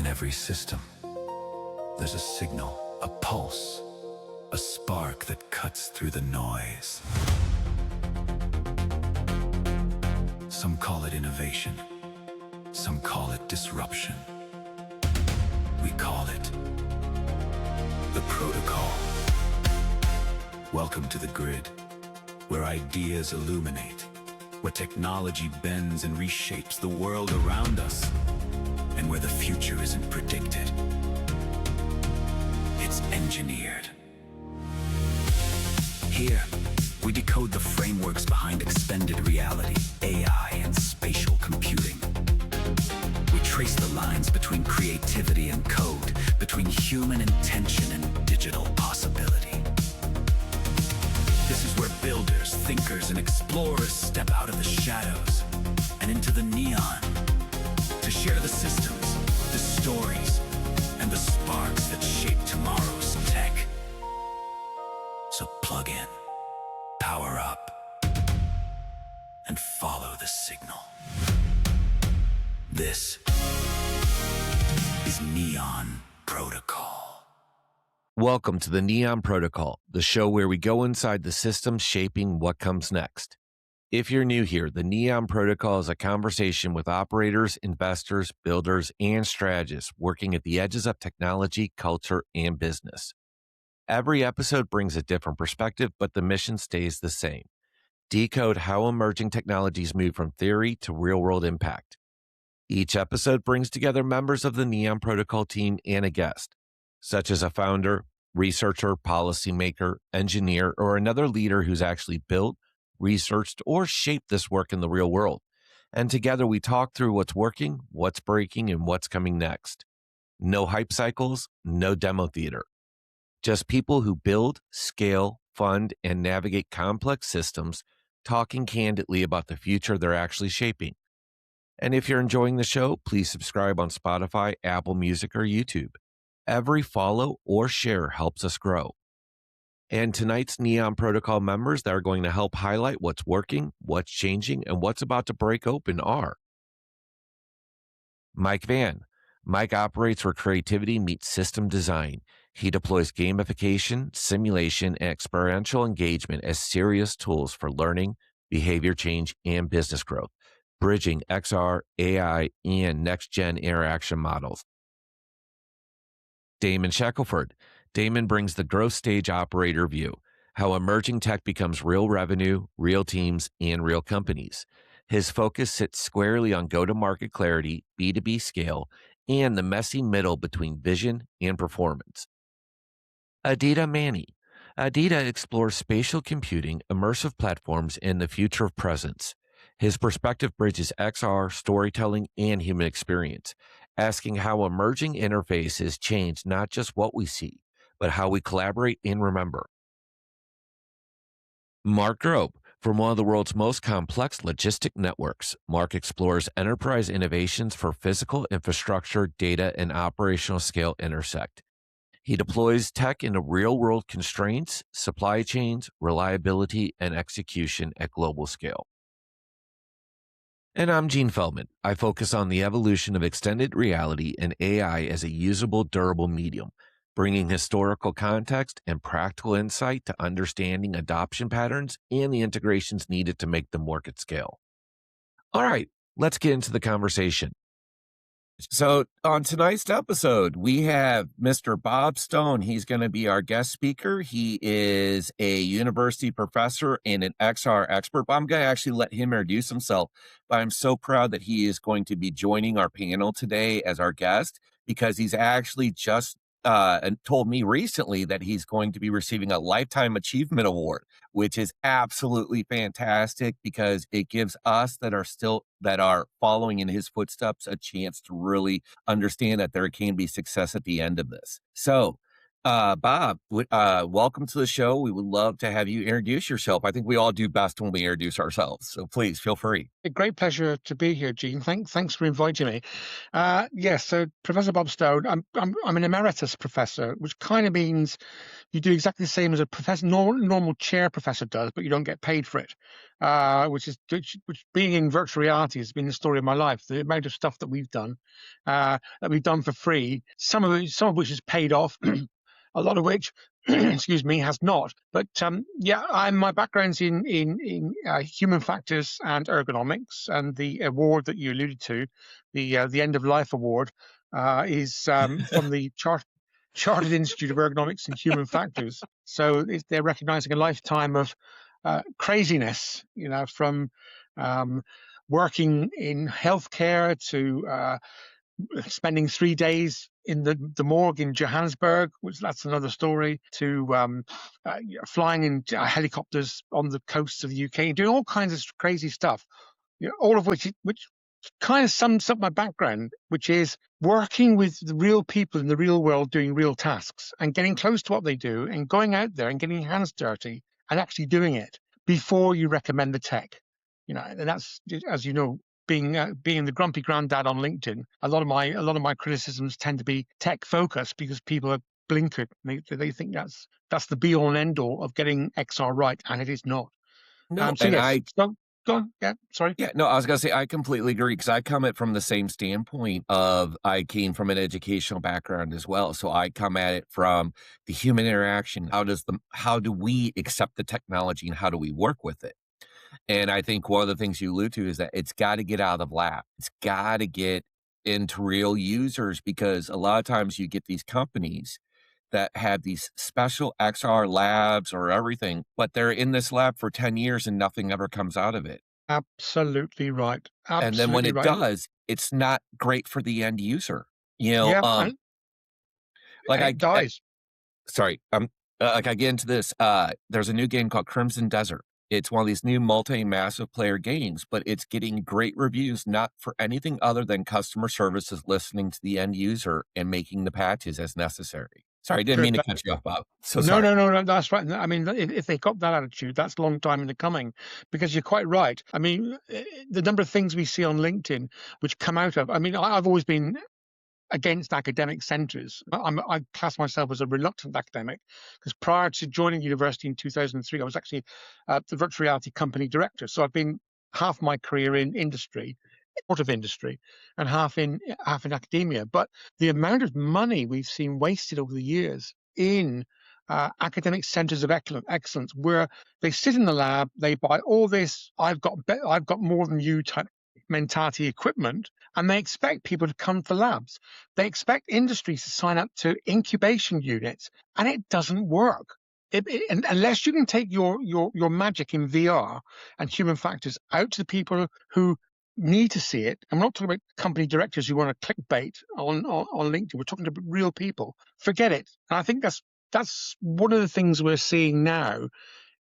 In every system, there's a signal, a pulse, a spark that cuts through the noise. Some call it innovation. Some call it disruption. We call it the protocol. Welcome to the grid, where ideas illuminate, where technology bends and reshapes the world around us, and where the future isn't predicted. It's engineered. Here, we decode the frameworks behind extended reality, AI, and spatial computing. We trace the lines between creativity and code, between human intention and digital possibility. This is where builders, thinkers, and explorers step out of the shadows and into the neon to share the systems, the stories, and the sparks that shape tomorrow's tech. So plug in, power up, and follow the signal. This is Neon Protocol. Welcome to the Neon Protocol, the show where we go inside the system shaping what comes next. If you're new here, the Neon Protocol is a conversation with operators, investors, builders, and strategists working at the edges of technology, culture, and business. Every episode brings a different perspective, but the mission stays the same. Decode how emerging technologies move from theory to real-world impact. Each episode brings together members of the Neon Protocol team and a guest, such as a founder, researcher, policymaker, engineer, or another leader who's actually built, researched, or shaped this work in the real world. And together we talk through what's working, what's breaking, and what's coming next. No hype cycles, no demo theater. Just people who build, scale, fund, and navigate complex systems, talking candidly about the future they're actually shaping. And if you're enjoying the show, please subscribe on Spotify, Apple Music, or YouTube. Every follow or share helps us grow. And tonight's Neon Protocol members that are going to help highlight what's working, what's changing, and what's about to break open are Mike Van. Mike operates where creativity meets system design. He deploys gamification, simulation, and experiential engagement as serious tools for learning, behavior change, and business growth, bridging XR, AI, and next-gen interaction models. Damon Shackelford. Damon brings the growth stage operator view, how emerging tech becomes real revenue, real teams, and real companies. His focus sits squarely on go-to-market clarity, B2B scale, and the messy middle between vision and performance. Aditya Mani. Aditya explores spatial computing, immersive platforms, and the future of presence. His perspective bridges XR, storytelling, and human experience, asking how emerging interfaces change not just what we see, but how we collaborate and remember. Mark Grobe. From one of the world's most complex logistic networks, Mark explores enterprise innovations for physical infrastructure, data, and operational scale intersect. He deploys tech into real-world constraints, supply chains, reliability, and execution at global scale. And I'm Gene Feldman. I focus on the evolution of extended reality and AI as a usable, durable medium, bringing historical context and practical insight to understanding adoption patterns and the integrations needed to make them work at scale. All right, let's get into the conversation. So on tonight's episode, we have Mr. Bob Stone. He's going to be our guest speaker. He is a university professor and an XR expert, but I'm going to actually let him introduce himself. But I'm so proud that he is going to be joining our panel today as our guest, because he's actually just told me recently that he's going to be receiving a Lifetime Achievement Award, which is absolutely fantastic because it gives us that are following in his footsteps a chance to really understand that there can be success at the end of this. So, Bob, welcome to the show. We would love to have you introduce yourself. I think we all do best when we introduce ourselves, so please feel free. A great pleasure to be here, Gene. Thanks for inviting me. Yes, so Professor Bob Stone, I'm an emeritus professor, which kind of means you do exactly the same as a professor, normal chair professor does, but you don't get paid for it. Which being in virtual reality has been the story of my life. The amount of stuff that we've done for free, some of which is paid off, a lot of which, excuse me, has not. But yeah, my background's in human factors and ergonomics, and the award that you alluded to, the End of Life Award, is from the Chartered Institute of Ergonomics and Human Factors. So they're recognizing a lifetime of craziness, from working in healthcare to spending 3 days in the morgue in Johannesburg, which that's another story, to flying in helicopters on the coasts of the UK, doing all kinds of crazy stuff, all of which kind of sums up my background, which is working with the real people in the real world doing real tasks and getting close to what they do and going out there and getting your hands dirty and actually doing it before you recommend the tech. And that's, as you know, being the grumpy granddad on LinkedIn, a lot of my criticisms tend to be tech focused because people are blinkered. They think that's the be all and end all of getting XR right, and it is not. No, So and yes, go on. Yeah, sorry. yeah, no, I was gonna say I completely agree because I come at from the same standpoint of I came from an educational background as well. So I come at it from the human interaction. How do we accept the technology and how do we work with it? And I think one of the things you allude to is that it's got to get out of the lab. It's got to get into real users because a lot of times you get these companies that have these special XR labs or everything, but they're in this lab for 10 years and nothing ever comes out of it. Absolutely right. And then when Absolutely it right. does, it's not great for the end user. You know, Yeah, like and it dies. sorry, like I get into this. There's a new game called Crimson Desert. It's one of these new multi-massive player games, but it's getting great reviews, not for anything other than customer services listening to the end user and making the patches as necessary. Sorry, I didn't mean Good. to cut you off, Bob. So No, sorry. no, no, no, that's right. I mean, if they got that attitude, that's a long time in the coming, because you're quite right. I mean, the number of things we see on LinkedIn which come out of, I mean, I've always been against academic centres. I class myself as a reluctant academic because prior to joining university in 2003, I was actually the virtual reality company director. So I've been half my career in industry, sort of industry, and half in academia. But the amount of money we've seen wasted over the years in academic centres of excellence, where they sit in the lab, they buy all this I've got more than you type mentality equipment, and they expect people to come for labs. They expect industries to sign up to incubation units, and it doesn't work. Unless you can take your magic in VR and human factors out to the people who need to see it. I'm not talking about company directors who want to clickbait on LinkedIn. We're talking to real people. Forget it. And I think that's one of the things we're seeing now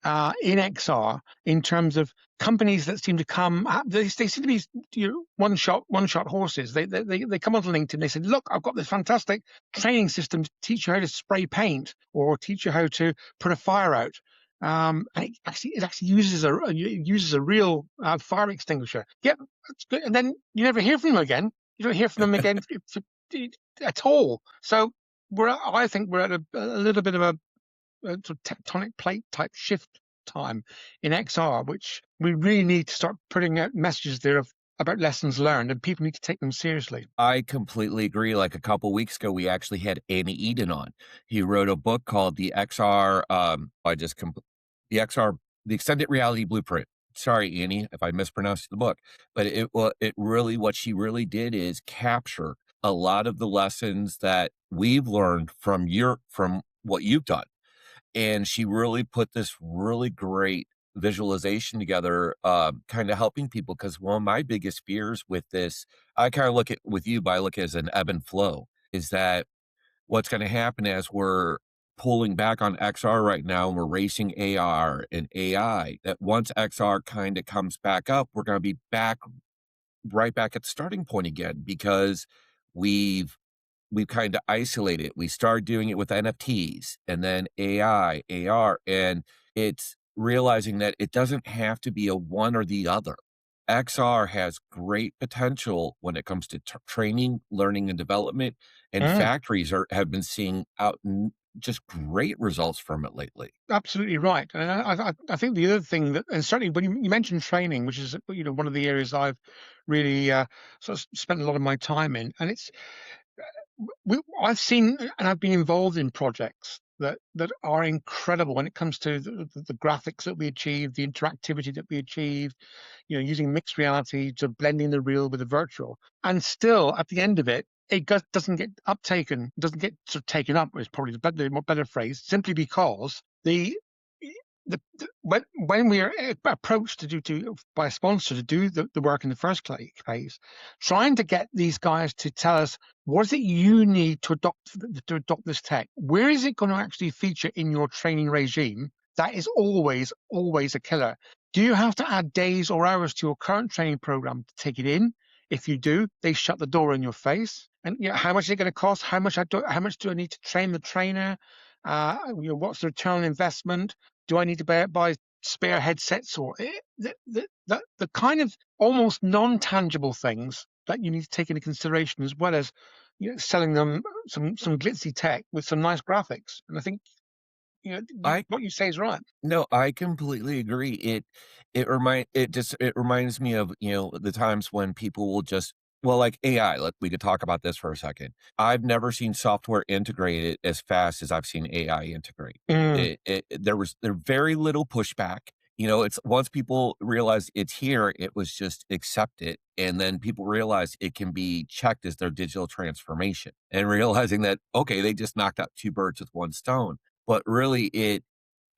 in XR in terms of companies that seem to come. They seem to be one shot horses. They come onto LinkedIn. They say, "Look, I've got this fantastic training system to teach you how to spray paint or teach you how to put a fire out." And it actually uses a real fire extinguisher. Yep, that's good. And then you never hear from them again. You don't hear from them again at all. So I think we're at a little bit of a sort of tectonic plate type shift time in XR, which we really need to start putting out messages there about lessons learned, and people need to take them seriously. I completely agree. Like a couple weeks ago, we actually had Annie Eden on. He wrote a book called the XR. The XR, the Extended Reality Blueprint. Sorry, Annie, if I mispronounced the book, but it really what she really did is capture a lot of the lessons that we've learned from what you've done, and she really put this really great visualization together, kind of helping people. Because one of my biggest fears with this, I kind of look at with you, but I look at it as an ebb and flow, is that what's going to happen as we're pulling back on XR right now and we're racing AR and AI, that once XR kind of comes back up, we're going to be right back at the starting point again because we've kind of isolated. We started doing it with NFTs and then AI, AR, and it's realizing that it doesn't have to be a one or the other. XR has great potential when it comes to training, learning, and development, and Mm. factories have been seeing just great results from it lately. Absolutely right. And I think the other thing that, and certainly when you mentioned training, which is one of the areas I've really sort of spent a lot of my time in, and it's I've seen and I've been involved in projects that are incredible when it comes to the graphics that we achieve, the interactivity that we achieve, using mixed reality to blending the real with the virtual, and still at the end of it, doesn't get uptaken, doesn't get sort of taken up is probably the more better phrase, simply because when we are approached by a sponsor to do the work in the first phase, trying to get these guys to tell us what is it you need to adopt this tech, where is it going to actually feature in your training regime, that is always a killer. Do you have to add days or hours to your current training program to take it in? If you do, they shut the door in your face. And how much is it going to cost? How much do I need to train the trainer? What's the return on investment? Do I need to buy spare headsets, or the kind of almost non-tangible things that you need to take into consideration, as well as selling them some glitzy tech with some nice graphics? And I think I what you say is right. No, I completely agree. It reminds me of, the times when people will just, well, like AI, we could talk about this for a second. I've never seen software integrated as fast as I've seen AI integrate. Mm. There very little pushback. It's once people realize it's here, it was just accept it. And then people realize it can be checked as their digital transformation, and realizing that, okay, they just knocked out two birds with one stone. But really,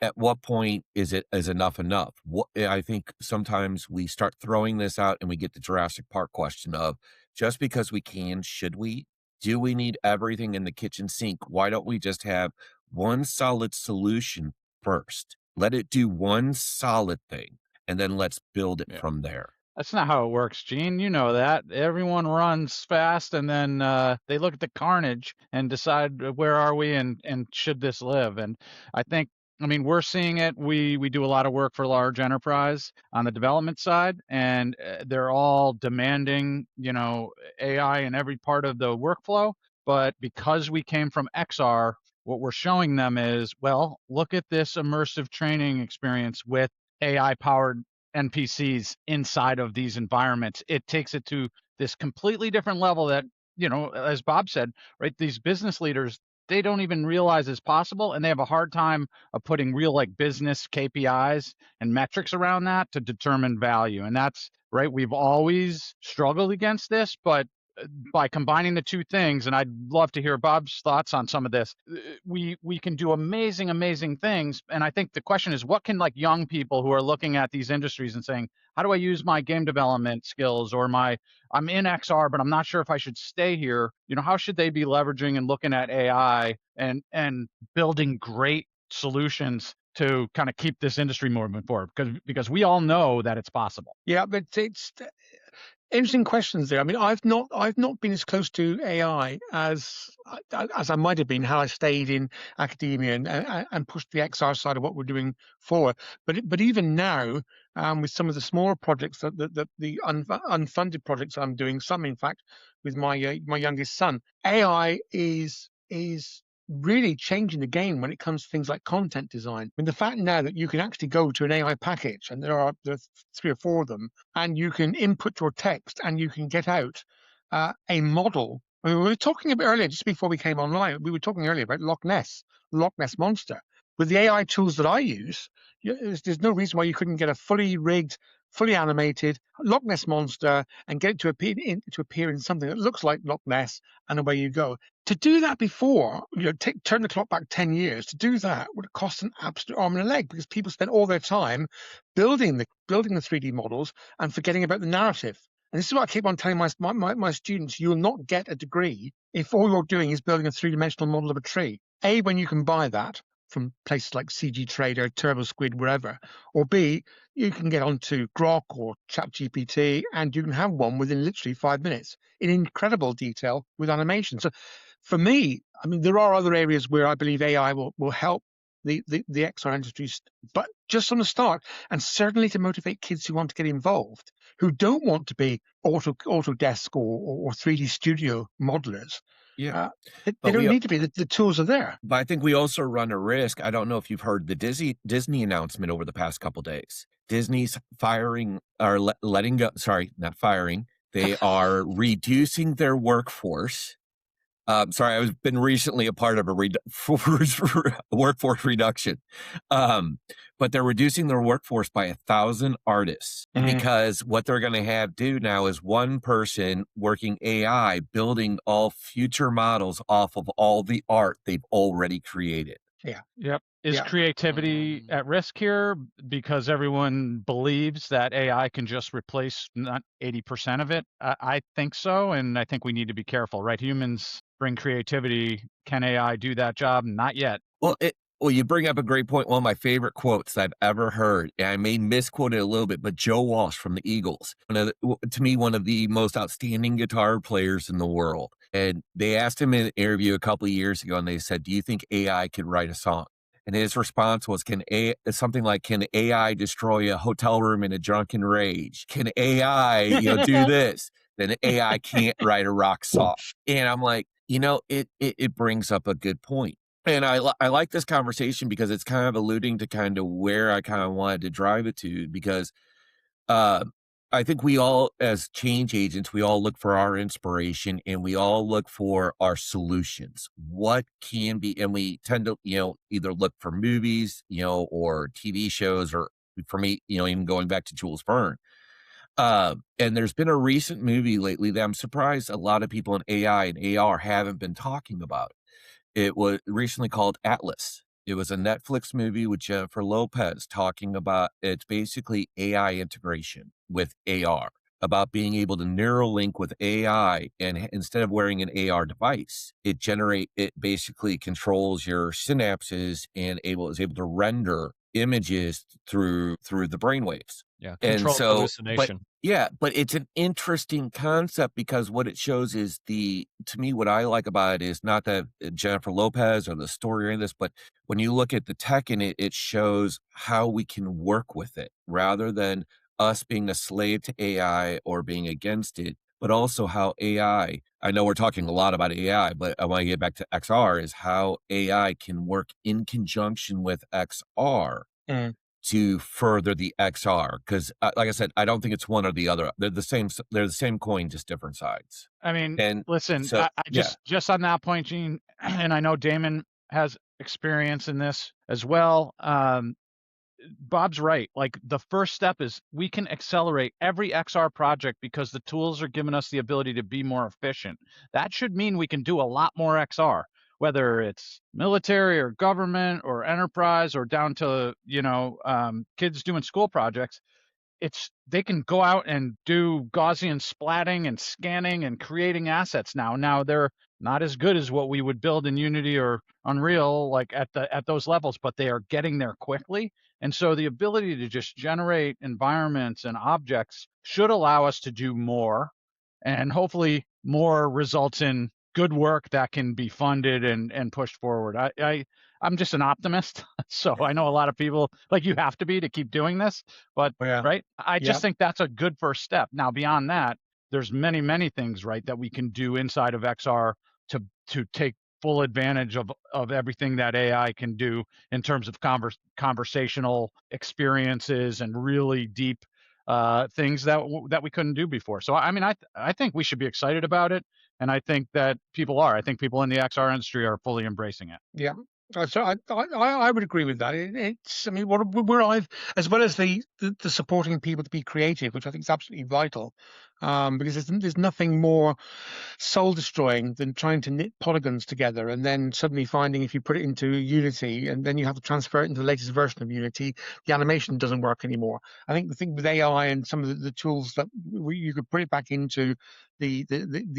at what point is enough enough? I think sometimes we start throwing this out and we get the Jurassic Park question of, just because we can, should we? Do we need everything in the kitchen sink? Why don't we just have one solid solution first? Let it do one solid thing, and then let's build it Yeah. from there. That's not how it works, Gene. You know that. Everyone runs fast, and then they look at the carnage and decide where are we and should this live. And I mean, we're seeing it. We do a lot of work for large enterprise on the development side, and they're all demanding, AI in every part of the workflow. But because we came from XR, what we're showing them is, well, look at this immersive training experience with AI-powered NPCs inside of these environments. It takes it to this completely different level that, as Bob said, right, these business leaders, they don't even realize is possible, and they have a hard time of putting real business KPIs and metrics around that to determine value. And that's right. We've always struggled against this, but by combining the two things, and I'd love to hear Bob's thoughts on some of this, we can do amazing things. And I think the question is, what can young people who are looking at these industries and saying, how do I use my game development skills, or I'm in XR, but I'm not sure if I should stay here. How should they be leveraging and looking at AI and building great solutions to kind of keep this industry moving forward? Because we all know that it's possible. Yeah, but it's interesting questions there. I mean, I've not been as close to AI as I might have been had I stayed in academia and pushed the XR side of what we're doing forward. But even now, with some of the smaller projects that the unfunded projects I'm doing, some in fact with my youngest son, AI is really changing the game when it comes to things like content design. I mean, the fact now that you can actually go to an AI package, and there are 3 or 4 of them, and you can input your text and you can get out a model. I mean, we were talking a bit earlier, just before we came online, we were talking earlier about Loch Ness Monster. With the AI tools that I use, there's no reason why you couldn't get a fully rigged, fully animated Loch Ness Monster and get it to appear in something that looks like Loch Ness, and away you go. To do that before, turn the clock back 10 years, to do that would have cost an absolute arm and a leg, because people spent all their time building the 3D models and forgetting about the narrative. And this is what I keep on telling my students: you will not get a degree if all you're doing is building a 3-dimensional model of a tree. A, when you can buy that from places like CG Trader, TurboSquid, wherever, or B, you can get onto Grok or ChatGPT and you can have one within literally 5 minutes in incredible detail with animation. So for me, I mean, there are other areas where I believe AI will help the XR industries, but just from the start, and certainly to motivate kids who want to get involved, who don't want to be Autodesk or 3D Studio modelers. Yeah. They But don't we need to be. The tools are there. But I think we also run a risk. I don't know if you've heard the Disney announcement over the past couple days. Disney's firing or letting go. Sorry, not firing. They are reducing their workforce. Sorry, I've been recently a part of a workforce reduction. But they're reducing their workforce by 1,000 artists because what they're going to have do now is one person working AI, building all future models off of all the art they've already created. Yeah. Yep. Is creativity at risk here because everyone believes that AI can just replace not 80% of it? I think so, and I think we need to be careful, right? Humans bring creativity. Can AI do that job? Not yet. Well, you bring up a great point. One of my favorite quotes I've ever heard, and I may misquote it a little bit, but Joe Walsh from the Eagles, to me, one of the most outstanding guitar players in the world. And they asked him in an interview a couple of years ago, and they said, "Do you think AI could write a song?" And his response was, something like, "Can AI destroy a hotel room in a drunken rage? Can AI, do this?" Then AI can't write a rock song. And I'm like, it brings up a good point. And I like this conversation because it's kind of alluding to kind of where I kind of wanted to drive it to, because I think we all, as change agents, we all look for our inspiration and we all look for our solutions. What can be, and we tend to, either look for movies, or TV shows, or for me, even going back to Jules Verne. And there's been a recent movie lately that I'm surprised a lot of people in AI and AR haven't been talking about. It was recently called Atlas. It was a Netflix movie with Jennifer Lopez talking about, it's basically AI integration with AR, about being able to Neuralink with AI, and instead of wearing an AR device, it basically controls your synapses and is able to render images through the brainwaves. Yeah, And controlled so, hallucination. but it's an interesting concept because what it shows is to me, what I like about it is not that Jennifer Lopez or the story in this, but when you look at the tech in it, it shows how we can work with it rather than us being a slave to AI or being against it, but also how AI, I know we're talking a lot about AI, but I want to get back to XR, is how AI can work in conjunction with XR to further the XR. Because like I said, I don't think it's one or the other. They're the same coin, just different sides. I mean, And listen, so, I just on that point, Gene, and I know Damon has experience in this as well. Bob's right. Like, the first step is we can accelerate every XR project because the tools are giving us the ability to be more efficient. That should mean we can do a lot more XR, whether it's military or government or enterprise or down to, kids doing school projects. They can go out and do Gaussian splatting and scanning and creating assets now. Now they're not as good as what we would build in Unity or Unreal, like at those levels, but they are getting there quickly. And so the ability to just generate environments and objects should allow us to do more, and hopefully more results in good work that can be funded and pushed forward. I'm just an optimist. So I know a lot of people, like, you have to be to keep doing this, but right. I just think that's a good first step. Now, beyond that, there's many, many things, right, that we can do inside of XR to take full advantage of everything that AI can do in terms of conversational experiences and really deep things that we couldn't do before. So, I mean, I think we should be excited about it. And I think that people are. I think people in the XR industry are fully embracing it. Yeah. So I would agree with that. It's, I mean, where I've, as well as the supporting people to be creative, which I think is absolutely vital, because there's nothing more soul destroying than trying to knit polygons together and then suddenly finding, if you put it into Unity and then you have to transfer it into the latest version of Unity, the animation doesn't work anymore. I think the thing with AI and some of the tools that you could put it back into the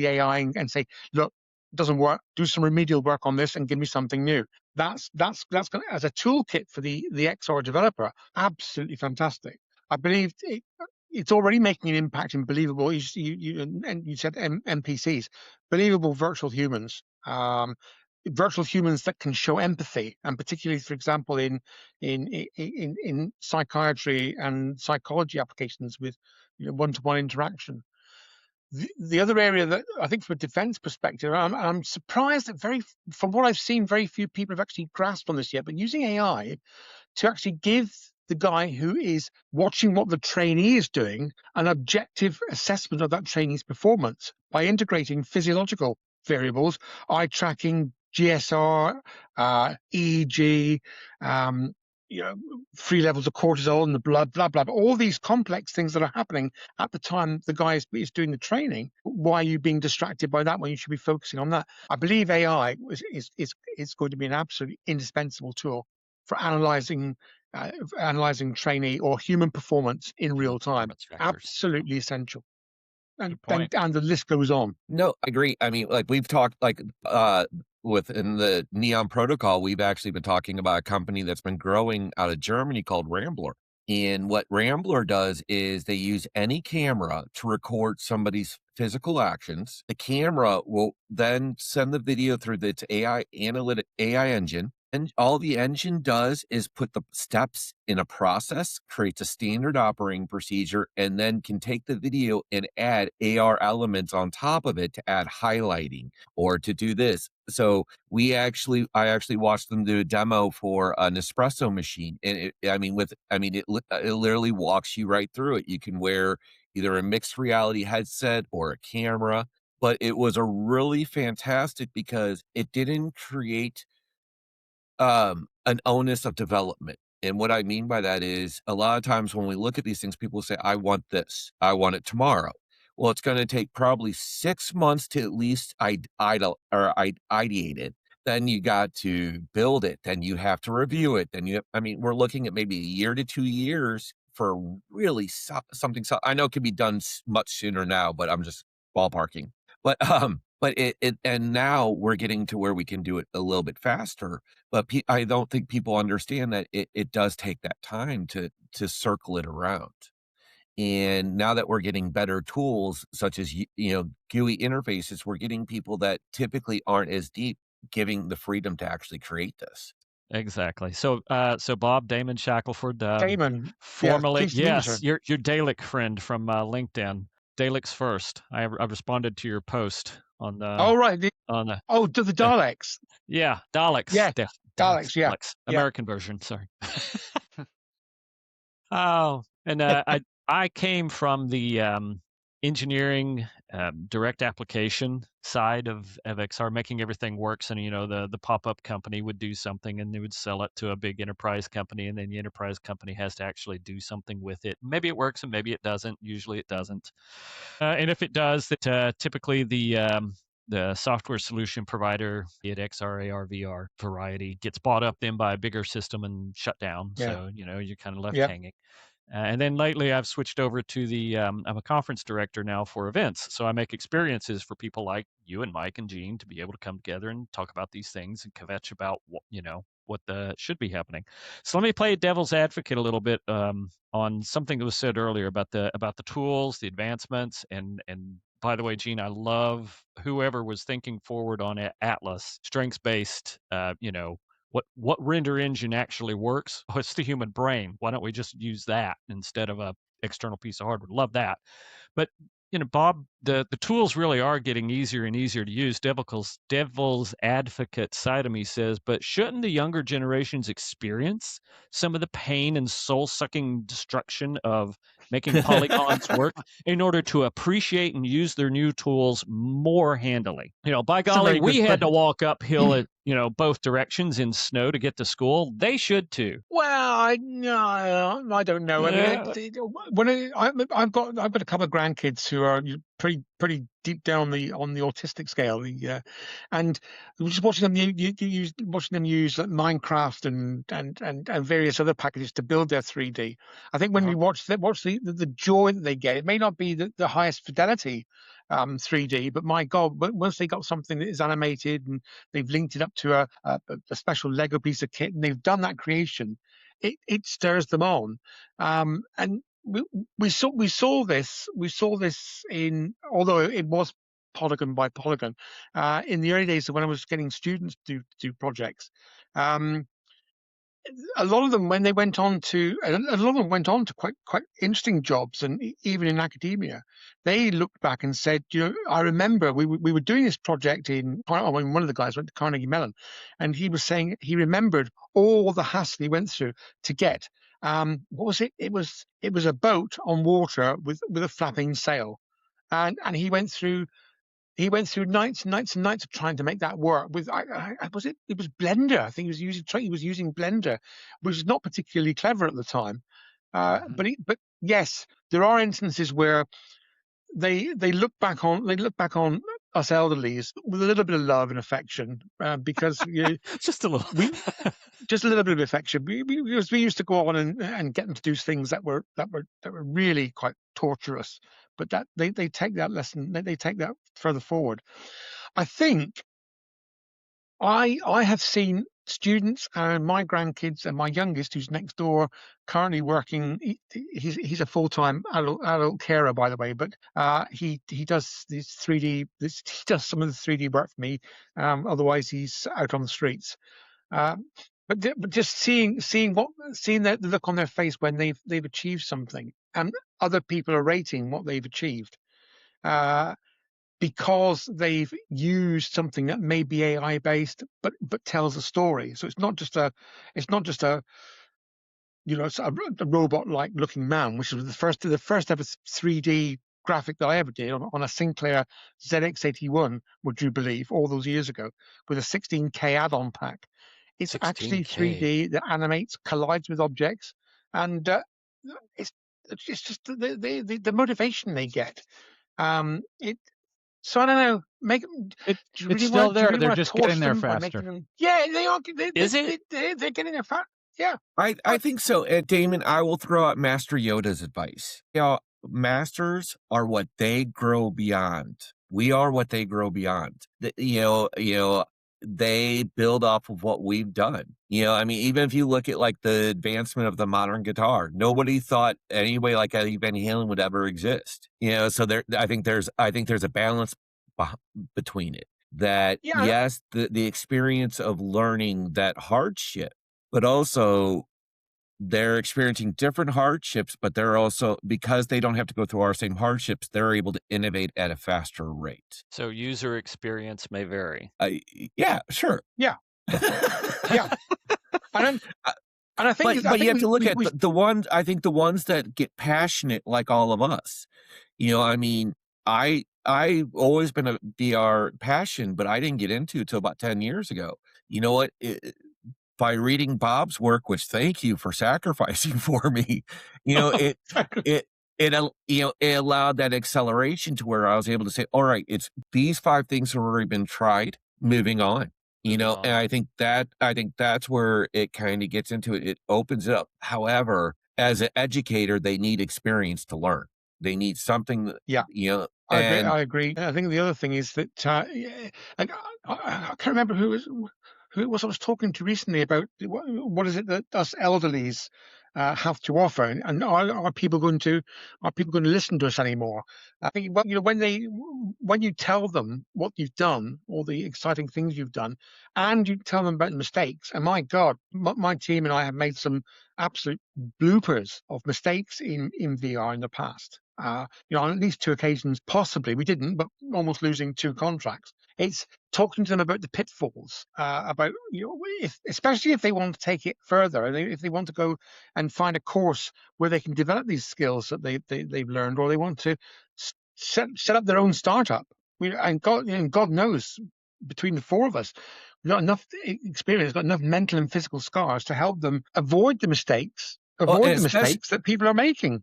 AI and say, look, doesn't work, do some remedial work on this and give me something new. That's going as a toolkit for the XR developer, absolutely fantastic. I believe it's already making an impact in believable, you said NPCs, believable virtual humans, virtual humans that can show empathy, and particularly, for example, in psychiatry and psychology applications with one-to-one interaction. The other area that I think from a defense perspective, I'm surprised that from what I've seen, very few people have actually grasped on this yet, but using AI to actually give the guy who is watching what the trainee is doing an objective assessment of that trainee's performance by integrating physiological variables, eye tracking, GSR, EEG, free levels of cortisol in the blood, blah, blah, blah. All these complex things that are happening at the time the guy is doing the training. Why are you being distracted by that when you should be focusing on that? I believe AI is going to be an absolutely indispensable tool for analyzing trainee or human performance in real time. Absolutely essential. And the list goes on. No, I agree. I mean, like we've talked within the Neon protocol, we've actually been talking about a company that's been growing out of Germany called Rambler. And what Rambler does is they use any camera to record somebody's physical actions. The camera will then send the video through its AI engine. And all the engine does is put the steps in a process, creates a standard operating procedure, and then can take the video and add AR elements on top of it to add highlighting or to do this. So I actually watched them do a demo for an espresso machine, and it literally walks you right through it. You can wear either a mixed reality headset or a camera, but it was a really fantastic because it didn't create an onus of development. And what I mean by that is a lot of times when we look at these things, people say, I want this, I want it tomorrow. Well, it's going to take probably 6 months to at least ideate it. Then you got to build it. Then you have to review it. Then we're looking at maybe 1 year to 2 years for really something. I know it can be done much sooner now, but I'm just ballparking. But and now we're getting to where we can do it a little bit faster. But I don't think people understand that it does take that time to circle it around. And now that we're getting better tools, such as GUI interfaces, we're getting people that typically aren't as deep, giving the freedom to actually create this. Exactly. So Bob, Damon Shackelford, Damon, formerly, yes, your Dalek friend from LinkedIn. Daleks first. I responded to your post on the. Oh right. The Daleks. Yeah, Daleks. Yeah, Daleks. Yeah, Daleks. American version. Sorry. Oh, and I came from the engineering direct application side of XR, making everything works. And the pop-up company would do something and they would sell it to a big enterprise company, and then the enterprise company has to actually do something with it. Maybe it works and maybe it doesn't. Usually it doesn't. And if it does, typically the software solution provider, be it XR, AR, VR variety, gets bought up then by a bigger system and shut down. Yeah. So you're kind of left hanging. And then lately, I've switched over to I'm a conference director now for events. So I make experiences for people like you and Mike and Gene to be able to come together and talk about these things and kvetch about what should be happening. So let me play devil's advocate a little bit on something that was said earlier about the tools, the advancements, and by the way, Gene, I love whoever was thinking forward on Atlas, strengths-based, what render engine actually works. Oh, it's the human brain. Why don't we just use that instead of a external piece of hardware? Love that. But Bob, the tools really are getting easier and easier to use. Devil's advocate side of me says, but shouldn't the younger generations experience some of the pain and soul-sucking destruction of making polygons work in order to appreciate and use their new tools more handily? By golly, we had to walk uphill at both directions in snow to get to school. They should too. Well, I don't know. I mean, I've got a couple of grandkids who are pretty deep down on the autistic scale. And just watching them use like Minecraft and various other packages to build their 3D. I think when we watch the joy that they get, it may not be the highest fidelity 3D, but my God, once they got something that is animated and they've linked it up to a special Lego piece of kit and they've done that creation, it stirs them on. And we saw this in, although it was polygon by polygon. In the early days when I was getting students to do projects, a lot of them went on to quite interesting jobs, and even in academia, they looked back and said, I remember we were doing this project one of the guys went to Carnegie Mellon, and he was saying he remembered all the hassle he went through to get what was it? It was a boat on water with a flapping sail, and he went through nights and nights and nights of trying to make that work with it was Blender. I think he was using Blender, which is not particularly clever at the time. But yes, there are instances where they look back on us elderlies with a little bit of love and affection, because just a little just a little bit of affection. We used to go on and get them to do things that were really quite torturous, but that they take that lesson, they take that further forward. I think I have seen students and my grandkids and my youngest, who's next door, currently working. He's a full-time adult carer, by the way, but he does this 3D. He does some of the 3D work for me. Otherwise, he's out on the streets. But just seeing the look on their face when they've achieved something, and other people are rating what they've achieved, because they've used something that may be AI based, but tells a story. So it's not just a robot like looking man, which was the first ever 3D graphic that I ever did on a Sinclair ZX81, would you believe, all those years ago, with a 16K add-on pack. It's 16K. actually 3D that animates, collides with objects, and it's just the motivation they get. So I don't know. It's still there. They're just getting there faster. They are. Is it? They're getting there fast. Yeah. I think so. Damon, I will throw out Master Yoda's advice. Masters are what they grow beyond. We are what they grow beyond. They build off of what we've done. I mean, even if you look at like the advancement of the modern guitar, nobody thought anybody like Eddie Van Halen would ever exist. So I think there's a balance between it. That yes, the experience of learning that hardship, but also they're experiencing different hardships, but they're also, because they don't have to go through our same hardships, they're able to innovate at a faster rate. So user experience may vary. Yeah, sure. Yeah. Yeah. And I think, but you have to look at the ones. I think the ones that get passionate, like all of us. I mean, I've always been a VR passion, but I didn't get into it till about 10 years ago. You know what? By reading Bob's work, which thank you for sacrificing for me, it allowed that acceleration to where I was able to say, all right, it's these 5 things have already been tried, moving on. And I think that's where it kind of gets into it. It opens it up. However, as an educator, they need experience to learn. They need something that, I agree. I think the other thing is that I can't remember who it was I was talking to recently about what is it that us elderlies have to offer, and are people going to listen to us anymore? I think when you tell them what you've done, all the exciting things you've done, and you tell them about the mistakes, and my God, my team and I have made some absolute bloopers of mistakes in VR in the past. On at least 2 occasions, possibly we didn't, but almost losing 2 contracts. It's talking to them about the pitfalls, about especially if they want to take it further, and if they want to go and find a course where they can develop these skills that they've learned, or they want to set up their own startup. And God knows, between the 4 of us, we've got enough experience, got enough mental and physical scars to help them avoid the mistakes. That people are making.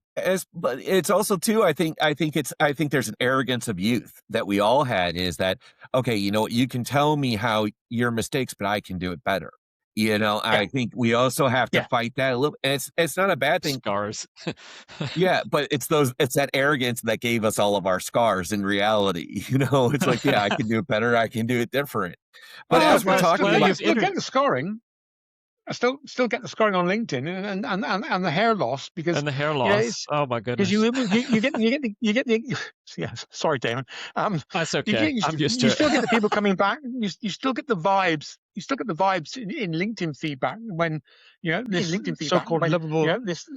But it's also too, I think there's an arrogance of youth that we all had, is that, okay, you can tell me how your mistakes, but I can do it better. I think we also have to fight that a little. And it's not a bad thing. Scars. Yeah, but it's that arrogance that gave us all of our scars in reality. It's like, I can do it better. I can do it different. But as we're talking about, you get the scarring. I still get the scoring on LinkedIn and the hair loss because And the hair you know loss. Oh my because goodness. you get the yeah, sorry, Damon. That's You okay. I'm used to you still it. get the people coming back. You still get the vibes. You still get the vibes in LinkedIn feedback when this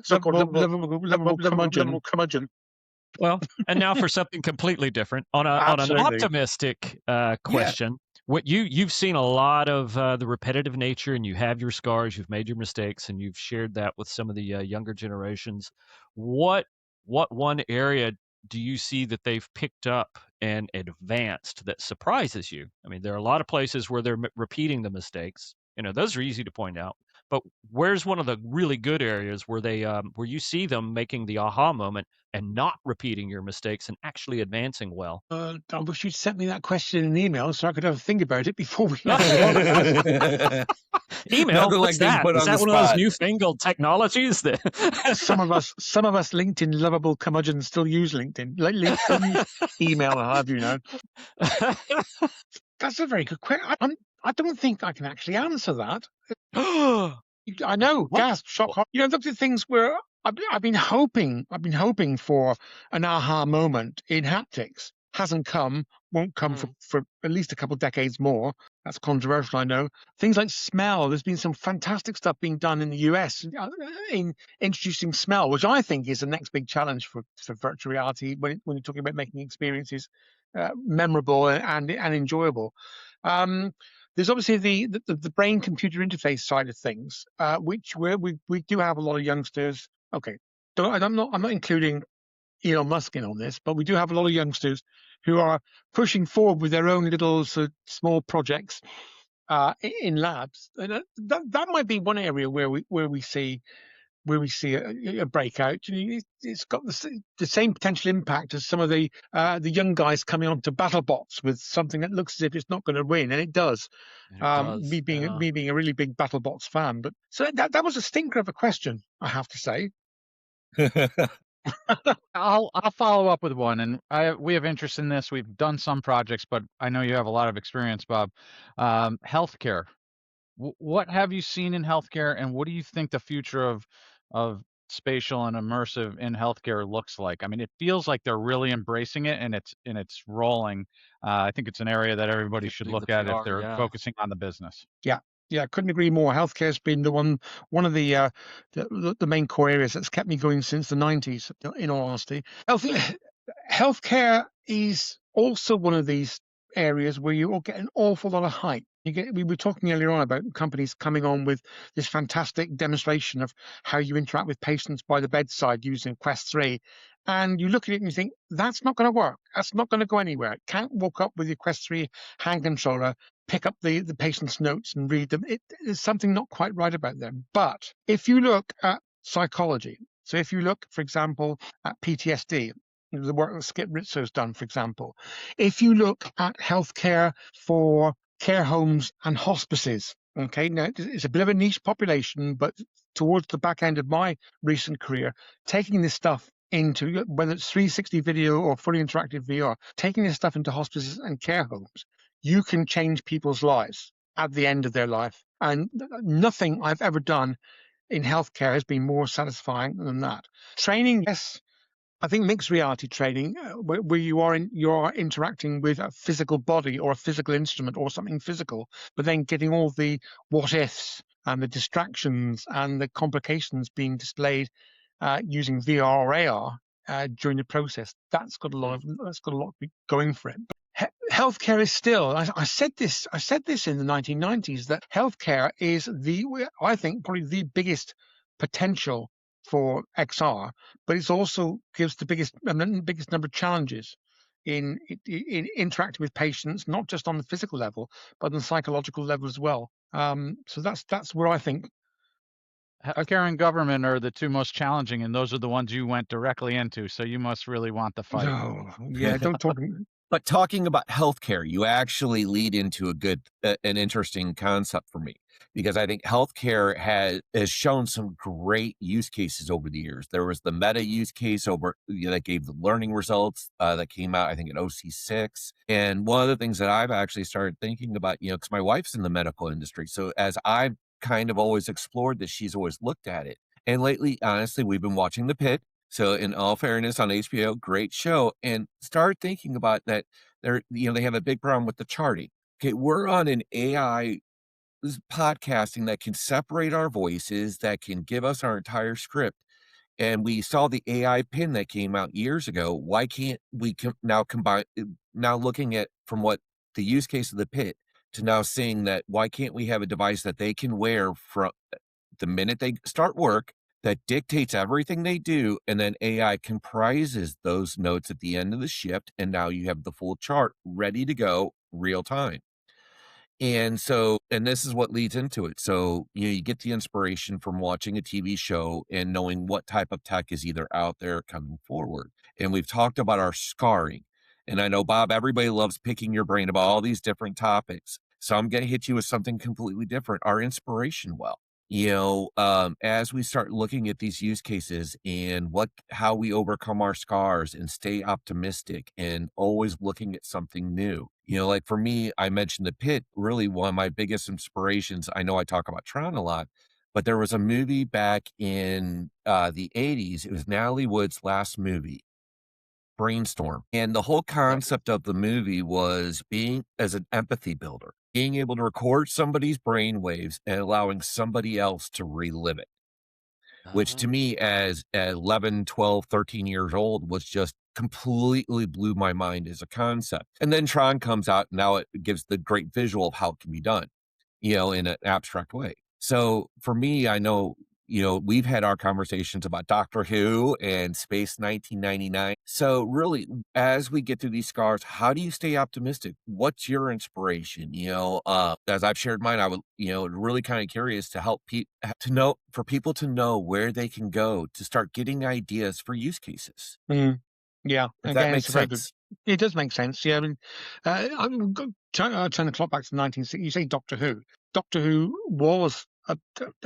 so-called lovable curmudgeon. Well, and now for something completely different on an Absolutely. optimistic question. What you've seen a lot of the repetitive nature, and you have your scars, you've made your mistakes, and you've shared that with some of the younger generations. What one area do you see that they've picked up and advanced that surprises you? I mean, there are a lot of places where they're repeating the mistakes. Those are easy to point out. But where's one of the really good areas where they where you see them making the aha moment and not repeating your mistakes and actually advancing well? I wish you'd sent me that question in an email so I could have a think about it before we. Email? Nothing What's like being that? put Is on that the one of those spot. newfangled technologies that some of us LinkedIn lovable curmudgeons still use LinkedIn, email, or have That's a very good question. I don't think I can actually answer that. I know, What? gasp, shock. Those are things where I've been hoping for an aha moment in haptics. Hasn't come, won't come for at least a couple of decades more. That's controversial, I know. Things like smell. There's been some fantastic stuff being done in the US in introducing smell, which I think is the next big challenge for virtual reality when you're talking about making experiences memorable and enjoyable. There's obviously the brain-computer interface side of things, where we do have a lot of youngsters. Okay, I'm not including Elon Musk in on this, but we do have a lot of youngsters who are pushing forward with their own little small projects in labs, and that might be one area where we see a breakout. It's got the same potential impact as some of the young guys coming onto BattleBots with something that looks as if it's not going to win, and it does. Me being a really big BattleBots fan, but so that was a stinker of a question, I have to say. I'll follow up with one, and we have interest in this. We've done some projects, but I know you have a lot of experience, Bob. Healthcare. What have you seen in healthcare, and what do you think the future of spatial and immersive in healthcare looks like? I mean, it feels like they're really embracing it, and it's rolling. I think it's an area that everybody should look at if they're focusing on the business. Yeah, couldn't agree more. Healthcare has been one of the main core areas that's kept me going since the 90s, in all honesty. Healthcare is also one of these areas where you will get an awful lot of hype. We were talking earlier on about companies coming on with this fantastic demonstration of how you interact with patients by the bedside using Quest 3. And you look at it and you think, that's not going to work. That's not going to go anywhere. It can't walk up with your Quest 3 hand controller, pick up the patient's notes and read them. There's something not quite right about them. But if you look at psychology, so if you look, for example, at PTSD, the work that Skip Rizzo's done, for example, if you look at healthcare for care homes and hospices, okay, now it's a bit of a niche population, but towards the back end of my recent career, taking this stuff into, whether it's 360 video or fully interactive VR, taking this stuff into hospices and care homes, you can change people's lives at the end of their life. And nothing I've ever done in healthcare has been more satisfying than that. Training, yes, I think mixed reality training, where you are interacting with a physical body or a physical instrument or something physical, but then getting all the what ifs and the distractions and the complications being displayed using VR or AR during the process. That's got a lot going for it. Healthcare is still. I said this in the 1990s that healthcare is I think probably the biggest potential for XR, but it also gives the biggest number of challenges in interacting with patients, not just on the physical level, but on the psychological level as well. So that's where I think healthcare and government are the two most challenging, and those are the ones you went directly into. So you must really want the fight. No, yeah, don't talk. But talking about healthcare, you actually lead into an interesting concept for me, because I think healthcare has shown some great use cases over the years. There was the meta use case that gave the learning results that came out, I think, in OC6. And one of the things that I've actually started thinking about, because my wife's in the medical industry. So as I've kind of always explored this. She's always looked at it. And lately, honestly, we've been watching The Pit. So in all fairness, on HBO, great show. And start thinking about that they have a big problem with the charting. Okay, we're on an AI podcasting that can separate our voices, that can give us our entire script. And we saw the AI pin that came out years ago. Why can't we now combine, now looking at from what the use case of The Pit to now seeing that why can't we have a device that they can wear from the minute they start work that dictates everything they do, and then AI comprises those notes at the end of the shift, and now you have the full chart ready to go real time. And so, and this is what leads into it. So, you get the inspiration from watching a TV show and knowing what type of tech is either out there or coming forward. And we've talked about our scarring. And I know, Bob, everybody loves picking your brain about all these different topics. So I'm going to hit you with something completely different, our inspiration well. As we start looking at these use cases and how we overcome our scars and stay optimistic and always looking at something new. Like for me, I mentioned The Pit, really one of my biggest inspirations. I know I talk about Tron a lot, but there was a movie back in the 80s. It was Natalie Wood's last movie, Brainstorm. And the whole concept of the movie was being as an empathy builder, being able to record somebody's brain waves and allowing somebody else to relive it, which to me as 11, 12, 13 years old was just completely blew my mind as a concept. And then Tron comes out, and now it gives the great visual of how it can be done, in an abstract way. So for me, I know, we've had our conversations about Doctor Who and Space 1999. So really, as we get through these scars, how do you stay optimistic? What's your inspiration? As I've shared mine, I would, really kind of curious to help for people to know where they can go to start getting ideas for use cases. Yeah, If that makes sense. It does make sense. Yeah, I mean, I'm turn the clock back to 1960. You say Doctor Who. Doctor Who was a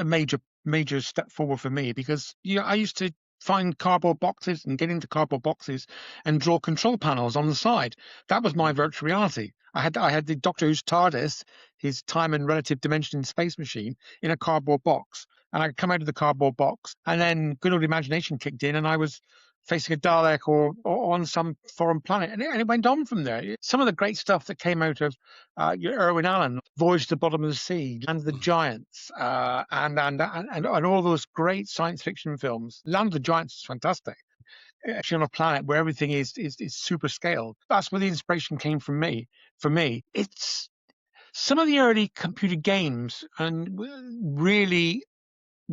major step forward for me because I used to find cardboard boxes and get into cardboard boxes and draw control panels on the side. That was my virtual reality. I had the Doctor Who's TARDIS, his time and relative dimension in space machine, in a cardboard box, and I could come out of the cardboard box, and then good old imagination kicked in, and I was facing a Dalek or on some foreign planet. And it went on from there. Some of the great stuff that came out of Irwin Allen, Voyage to the Bottom of the Sea, Land of the Giants, and all those great science fiction films. Land of the Giants is fantastic. Actually on a planet where everything is super scaled. That's where the inspiration came from me. For me, it's some of the early computer games and really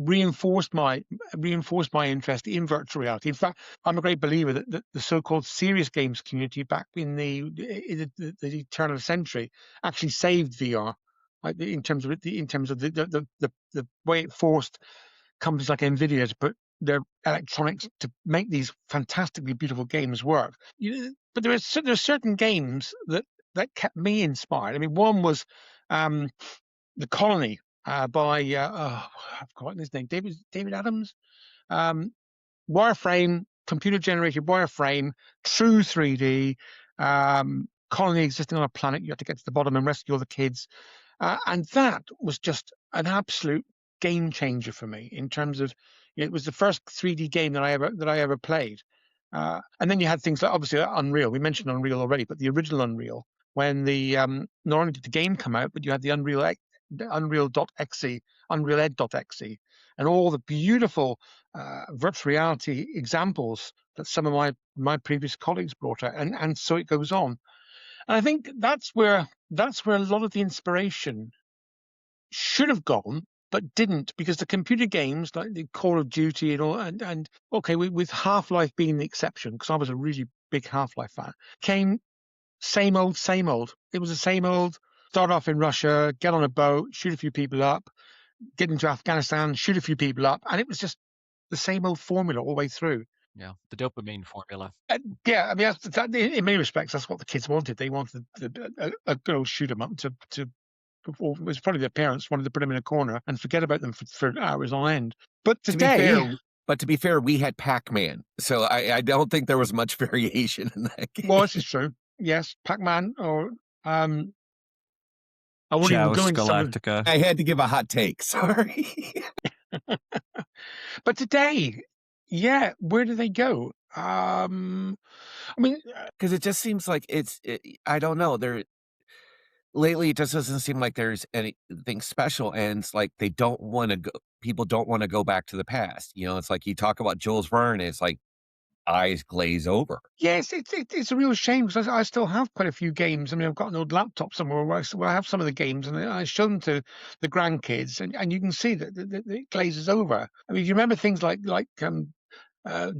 reinforced my interest in virtual reality. In fact, I'm a great believer that the so-called serious games community back in the turn of the century actually saved VR, in terms of the way it forced companies like Nvidia to put their electronics to make these fantastically beautiful games work. But there are certain games that kept me inspired. I mean, one was The Colony. By I've forgotten his name, David Adams. Wireframe, computer generated wireframe, true 3D, colony existing on a planet. You have to get to the bottom and rescue all the kids, and that was just an absolute game changer for me in terms of it was the first 3D game that I ever played. And then you had things like obviously Unreal. We mentioned Unreal already, but the original Unreal, when the not only did the game come out, but you had the Unreal.exe, Unreal Ed.exe, and all the beautiful virtual reality examples that some of my previous colleagues brought out, and so it goes on. And I think that's where a lot of the inspiration should have gone, but didn't, because the computer games like the Call of Duty and all, and okay, with Half-Life being the exception, because I was a really big Half-Life fan, came same old, same old. It was the same old. Start off in Russia, get on a boat, shoot a few people up, get into Afghanistan, shoot a few people up, and it was just the same old formula all the way through. Yeah, the dopamine formula. Yeah, I mean, in many respects, that's what the kids wanted. They wanted a good old shoot 'em up to. It was probably their parents wanted to put them in a corner and forget about them for hours on end. But today, to be fair, we had Pac-Man, so I don't think there was much variation in that game. Well, this is true. Yes, Pac-Man or I won't even Ciao, go into some of Galactica. I had to give a hot take. Sorry. But today, yeah, where do they go? I mean, Because it just seems like I don't know. Lately, it just doesn't seem like there's anything special. And it's like they don't want to go, people don't want to go back to the past. You know, it's like you talk about Jules Verne, it's like eyes glaze over. yes, it's a real shame because I still have quite a few games. I mean, I've got an old laptop somewhere where I have some of the games, and I show them to the grandkids, and you can see that it glazes over. I mean, you remember things like uh,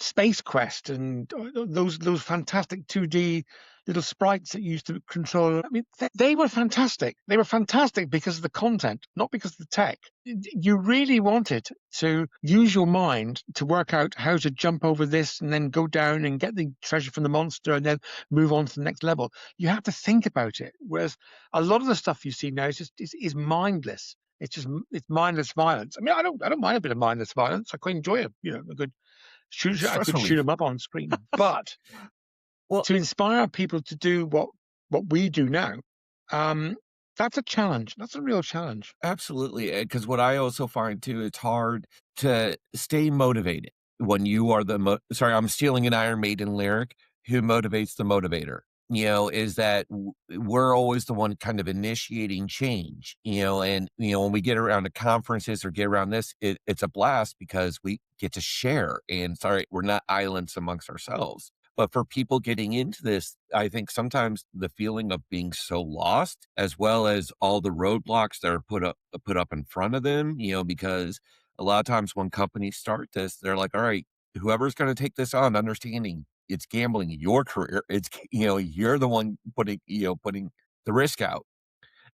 Space Quest and those fantastic 2D little sprites that you used to control. I mean, they were fantastic. They were fantastic because of the content, not because of the tech. You really wanted to use your mind to work out how to jump over this and then go down and get the treasure from the monster and then move on to the next level. You have to think about it. Whereas a lot of the stuff you see now is mindless. It's mindless violence. I mean, I don't mind a bit of mindless violence. I quite enjoy a good shoot. I Stress could shoot relief. them up on screen, but Well, to inspire people to do what we do now, that's a challenge. That's a real challenge. absolutely. Because what I also find too, it's hard to stay motivated when you are sorry, I'm stealing an Iron Maiden lyric. Who motivates the motivator? You know, is that we're always the one kind of initiating change, you know, and, you know, when we get around to conferences or get around this, it's a blast because we get to share and sorry, we're not islands amongst ourselves. But for people getting into this, I think sometimes the feeling of being so lost, as well as all the roadblocks that are put up in front of them, you know, because a lot of times when companies start this, they're like, all right, whoever's going to take this on, understanding it's gambling your career. It's, you know, you're the one putting the risk out.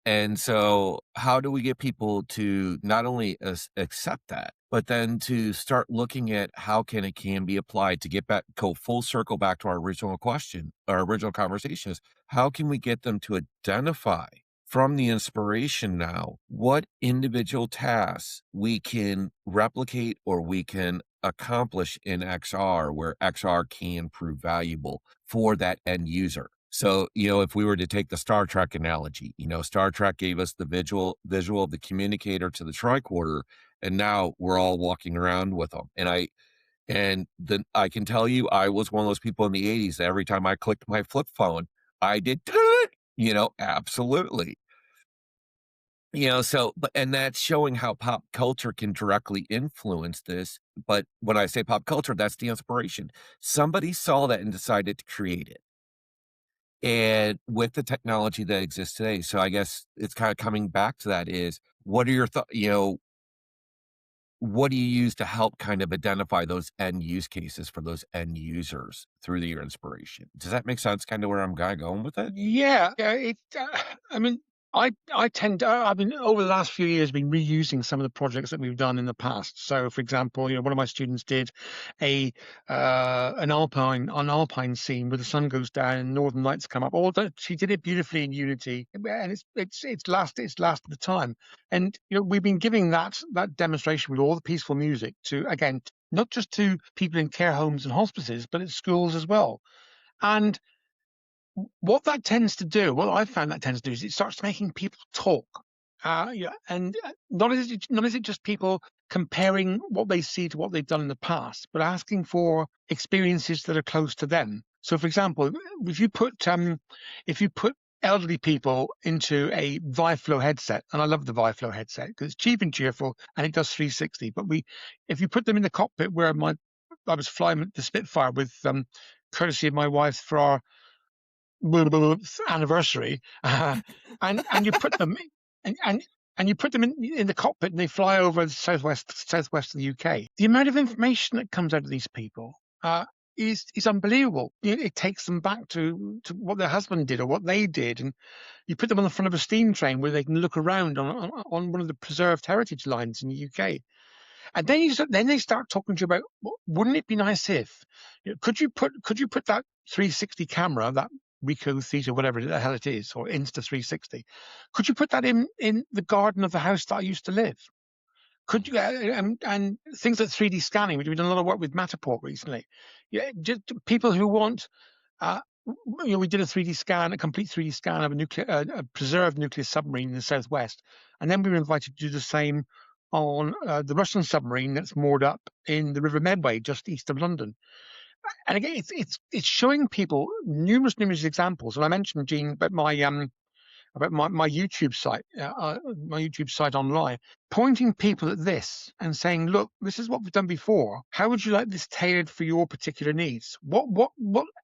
And so how do we get people to not only accept that, but then to start looking at how it can be applied to go full circle back to our original question, our original conversation is how can we get them to identify from the inspiration now what individual tasks we can replicate or we can accomplish in XR where XR can prove valuable for that end user. So, you know, if we were to take the Star Trek analogy, you know, Star Trek gave us the visual of the communicator to the tricorder, and now we're all walking around with them. And then I can tell you, I was one of those people in the 80s that every time I clicked my flip phone, I did, you know, absolutely. You know, and that's showing how pop culture can directly influence this. But when I say pop culture, that's the inspiration. Somebody saw that and decided to create it. And with the technology that exists today, so I guess it's kind of coming back to that is what are your thoughts, you know, what do you use to help kind of identify those end use cases for those end users through your inspiration? Does that make sense? Kind of where I'm going with it? Yeah, I mean, I tend to, I've been over the last few years been reusing some of the projects that we've done in the past. So, for example, you know, one of my students did an alpine scene where the sun goes down and northern lights come up. All that she did it beautifully in Unity, and it's lasted the time. And you know, we've been giving that demonstration with all the peaceful music to again not just to people in care homes and hospices, but at schools as well. And what that tends to do, what I found that tends to do is it starts making people talk. Yeah, and not is it just people comparing what they see to what they've done in the past, but asking for experiences that are close to them. So, for example, if you put elderly people into a Viflow headset, and I love the Viflow headset because it's cheap and cheerful and it does 360. But if you put them in the cockpit where I was flying the Spitfire with courtesy of my wife for our anniversary, and you put them and you put them in the cockpit and they fly over the southwest of the UK. The amount of information that comes out of these people is unbelievable. It takes them back to what their husband did or what they did, and you put them on the front of a steam train where they can look around on one of the preserved heritage lines in the UK. And then they start talking to you about, wouldn't it be nice if, could you put that 360 camera, that Ricoh Theta, whatever the hell it is, or Insta 360, could you put that in the garden of the house that I used to live? Could you, and things like 3D scanning, we've done a lot of work with Matterport recently. Yeah, just people who want we did a 3D scan, a complete 3D scan of a preserved nuclear submarine in the southwest, and then we were invited to do the same on the Russian submarine that's moored up in the River Medway, just east of London. And again, it's showing people numerous examples. And I mentioned, Gene, about my YouTube site, my YouTube site online, pointing people at this and saying, look, this is what we've done before. How would you like this tailored for your particular needs? What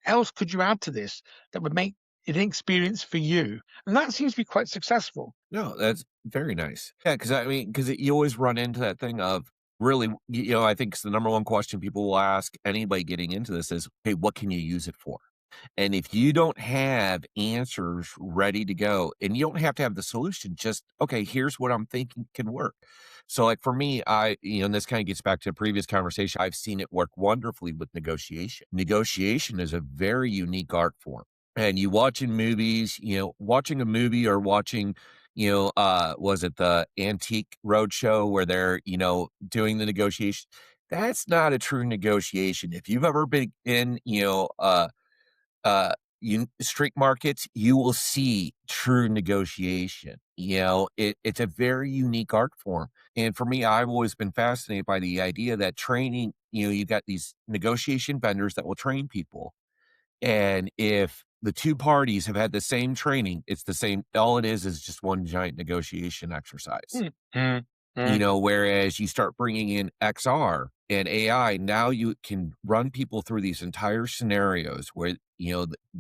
else could you add to this that would make it an experience for you? And that seems to be quite successful. No, that's very nice. Yeah, because you always run into that thing of really, I think it's the number one question people will ask anybody getting into this is, hey, what can you use it for? And if you don't have answers ready to go, and you don't have to have the solution, just, okay, here's what I'm thinking can work. So like for me, and this kind of gets back to a previous conversation, I've seen it work wonderfully with negotiation. Negotiation is a very unique art form. And you watch in movies, watching a movie or watching, was it the Antique Roadshow where they're, doing the negotiation? That's not a true negotiation. If you've ever been in, street markets, you will see true negotiation. It's a very unique art form. And for me, I've always been fascinated by the idea that training, you got these negotiation vendors that will train people. And if the two parties have had the same training, it's the same, all it is just one giant negotiation exercise. Whereas you start bringing in XR and AI, now you can run people through these entire scenarios where,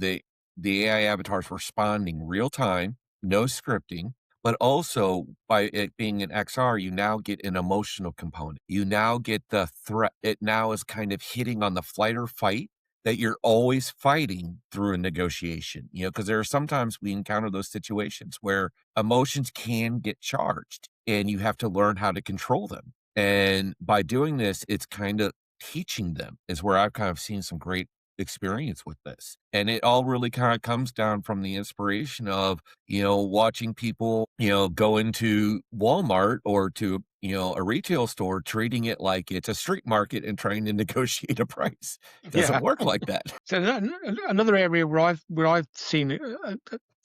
the AI avatars responding real time, no scripting, but also by it being an XR, you now get an emotional component. You now get the threat. It now is kind of hitting on the flight or fight that you're always fighting through a negotiation, because there are sometimes we encounter those situations where emotions can get charged and you have to learn how to control them. And by doing this, it's kind of teaching them is where I've kind of seen some great experience with this. And it all really kind of comes down from the inspiration of, watching people, go into Walmart or to, a retail store, treating it like it's a street market and trying to negotiate a price. It doesn't work like that. So another area where I've seen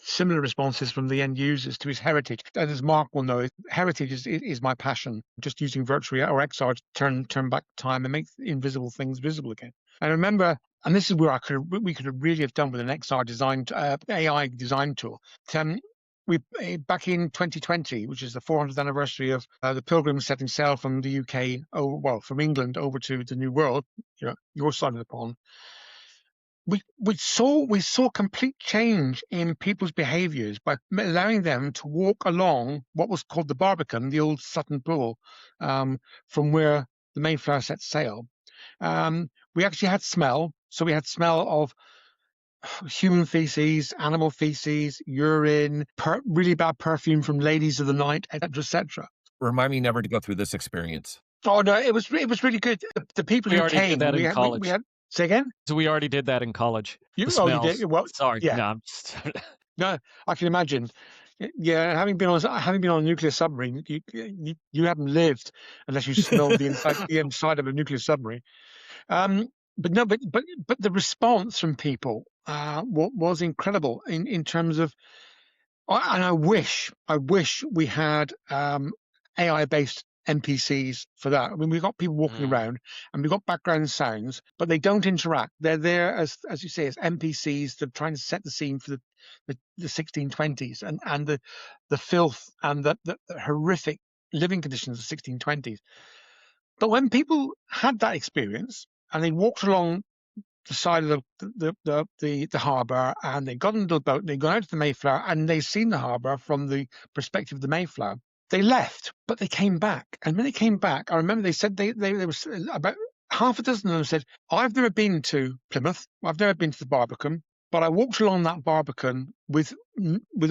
similar responses from the end users to his heritage. And as Mark will know, heritage is my passion. Just using virtual or XR to turn back time and make invisible things visible again. And I remember, and this is where we could have really have done with an XR design AI design tool. We back in 2020, which is the 400th anniversary of the Pilgrims setting sail from the UK, from England over to the New World, your side of the pond. We saw complete change in people's behaviours by allowing them to walk along what was called the Barbican, the old Sutton Pool, from where the Mayflower set sail. We actually had smell, so we had smell of human feces, animal feces, urine, really bad perfume from ladies of the night, etc. Remind me never to go through this experience. Oh no, it was really good. The people we who already came, did that in college. we had. Say again? So we already did that in college. You did? Well, sorry. Yeah. No, I'm just... No, I can imagine. Yeah, having been on a nuclear submarine, you haven't lived unless you smelled the inside of a nuclear submarine. But the response from people was incredible in terms of, and I wish we had AI-based NPCs for that. I mean, we've got people walking around and we've got background sounds, but they don't interact. They're there as you say, as NPCs that are trying to set the scene for the 1620s and the filth and the horrific living conditions of the 1620s. But when people had that experience and they walked along the side of the harbour and they got into the boat and they got out to the Mayflower and they seen the harbour from the perspective of the Mayflower, they left, but they came back. And when they came back, I remember they said they was about half a dozen of them said, I've never been to Plymouth, I've never been to the Barbican, but I walked along that Barbican with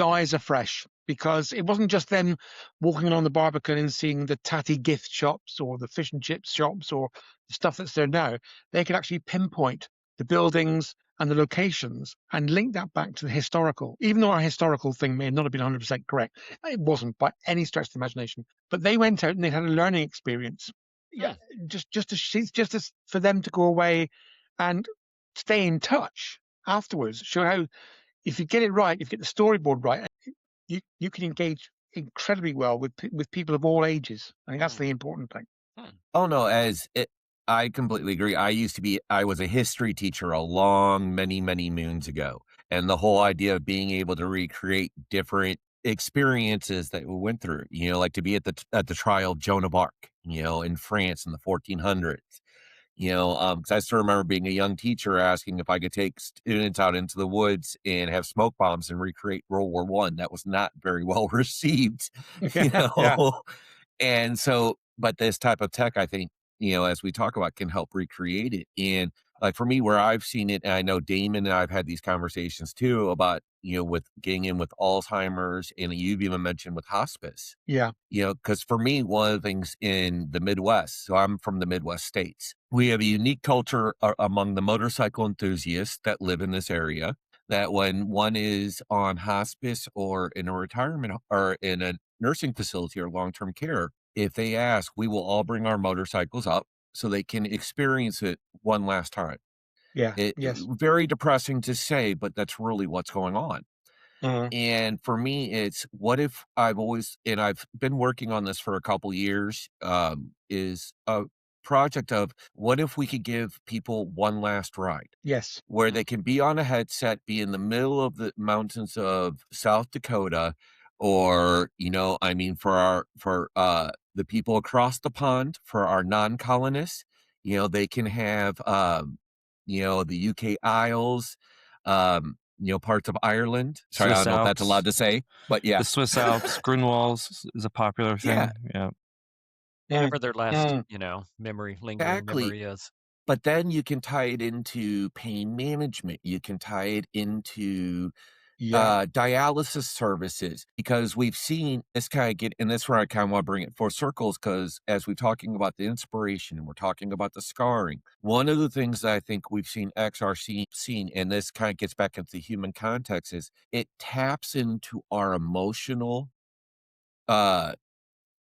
eyes afresh, because it wasn't just them walking along the Barbican and seeing the tatty gift shops or the fish and chips shops or the stuff that's there now. They could actually pinpoint the buildings and the locations and link that back to the historical, even though our historical thing may not have been 100% correct. It wasn't by any stretch of the imagination. But they went out and they had a learning experience. Yeah, just for them to go away and stay in touch afterwards. Show how, if you get it right, if you get the storyboard right, you can engage incredibly well with people of all ages. I think that's the important thing. Oh no, I completely agree. I was a history teacher many moons ago. And the whole idea of being able to recreate different experiences that we went through, like to be at the trial of Joan of Arc, in France in the 1400s. Because I still remember being a young teacher asking if I could take students out into the woods and have smoke bombs and recreate World War One. That was not very well received, you Yeah, yeah, know. And so, but this type of tech, I think, as we talk about, can help recreate it. And like for me, where I've seen it, and I know Damon and I've had these conversations too about, with getting in with Alzheimer's, and you've even mentioned with hospice. yeah, Because for me, one of the things in the Midwest, so I'm from the Midwest states, we have a unique culture among the motorcycle enthusiasts that live in this area, that when one is on hospice or in a retirement or in a nursing facility or long-term care, if they ask, we will all bring our motorcycles up so they can experience it one last time. yeah, It yes. very depressing to say, but that's really what's going on. Mhm. And for me, it's what if I've been working on this for a couple years, is a project of what if we could give people one last ride Yes. where they can be on a headset, be in the middle of the mountains of South Dakota, or, for the people across the pond, for our non-colonists, they can have, the UK Isles, parts of Ireland. Sorry, I Swiss don't know if that's allowed Alps. to say, but yeah. The Swiss Alps, Grunwalds is a popular Yeah, thing. Yeah. Whatever their last, Mm. lingering exactly. memory is. But then you can tie it into pain management. You can tie it into Yeah, dialysis services, because we've seen this and that's where I kind of want to bring it full circles, because as we're talking about the inspiration and we're talking about the scarring, one of the things that I think we've seen XRC seen, and this kind of gets back into the human context, is it taps into our emotional uh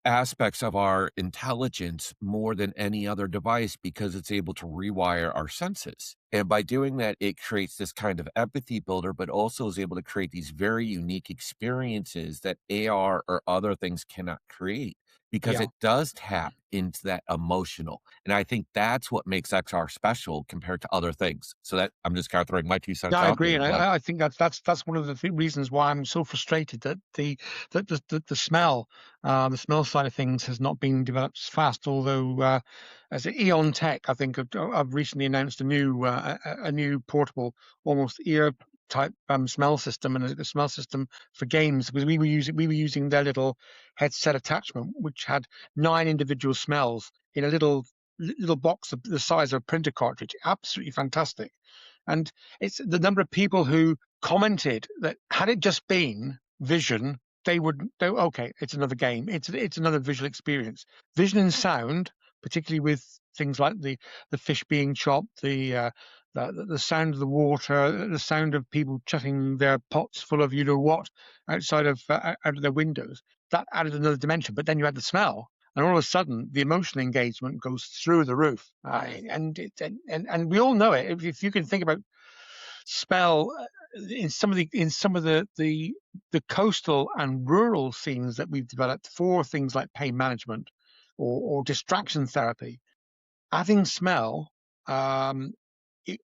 aspects of our intelligence more than any other device, because it's able to rewire our senses. And by doing that, it creates this kind of empathy builder, but also is able to create these very unique experiences that AR or other things cannot create, because yeah. it does tap into that emotional. And I think that's what makes XR special compared to other things. So that I'm just kind of throwing my 2 Yeah, cents I out agree, there, and but I think that's one of the reasons why I'm so frustrated that the smell side of things has not been developed as fast. Although, as Eon Tech, I think I've recently announced a new portable, almost ear type smell system, and a smell system for games, because we were using their little headset attachment, which had 9 individual smells in a little box of the size of a printer cartridge. Absolutely fantastic. And it's the number of people who commented that had it just been vision, they would go, okay, it's another game. It's another visual experience. Vision and sound, particularly with things like the fish being chopped, the sound of the water, the sound of people chucking their pots full of you know what outside of out of their windows. That added another dimension. But then you had the smell, and all of a sudden the emotional engagement goes through the roof. And we all know it. If you can think about spell in some of the coastal and rural scenes that we've developed for things like pain management or distraction therapy, adding smell, it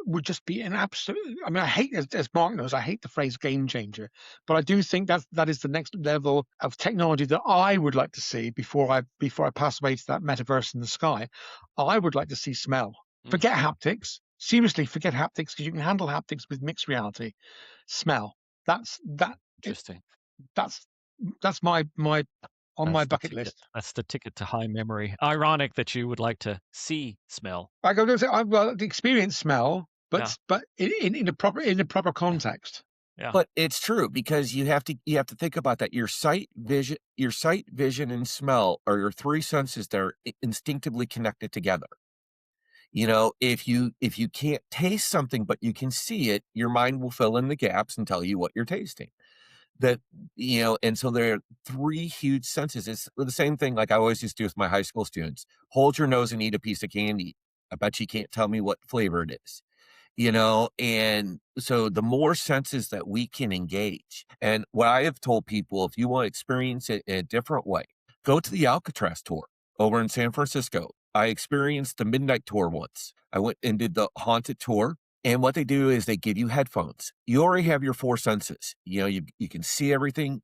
would just be an absolute. I mean, I hate, as Mark knows, I hate the phrase game changer, but I do think that is the next level of technology that I would like to see before I pass away to that metaverse in the sky. I would like to see smell. Forget haptics. Seriously, forget haptics, because you can handle haptics with mixed reality. Smell. That's Interesting. that's my on my That's the bucket ticket. list. That's the ticket to high memory. Ironic that you would like to see smell. I go to say I've got experience smell, Yeah. but in a proper context. Yeah. But it's true, because you have to think about that. Your sight, vision, and smell are your 3 senses that are instinctively connected together. If you can't taste something but you can see it, your mind will fill in the gaps and tell you what you're tasting. And so there are 3 huge senses. It's the same thing like I always used to do with my high school students. Hold your nose and eat a piece of candy. I bet you can't tell me what flavor it is. And so the more senses that we can engage, and what I have told people, if you want to experience it in a different way, go to the Alcatraz tour over in San Francisco. I experienced the midnight tour once. I went and did the haunted tour. And what they do is they give you headphones. You already have your four senses. You can see everything.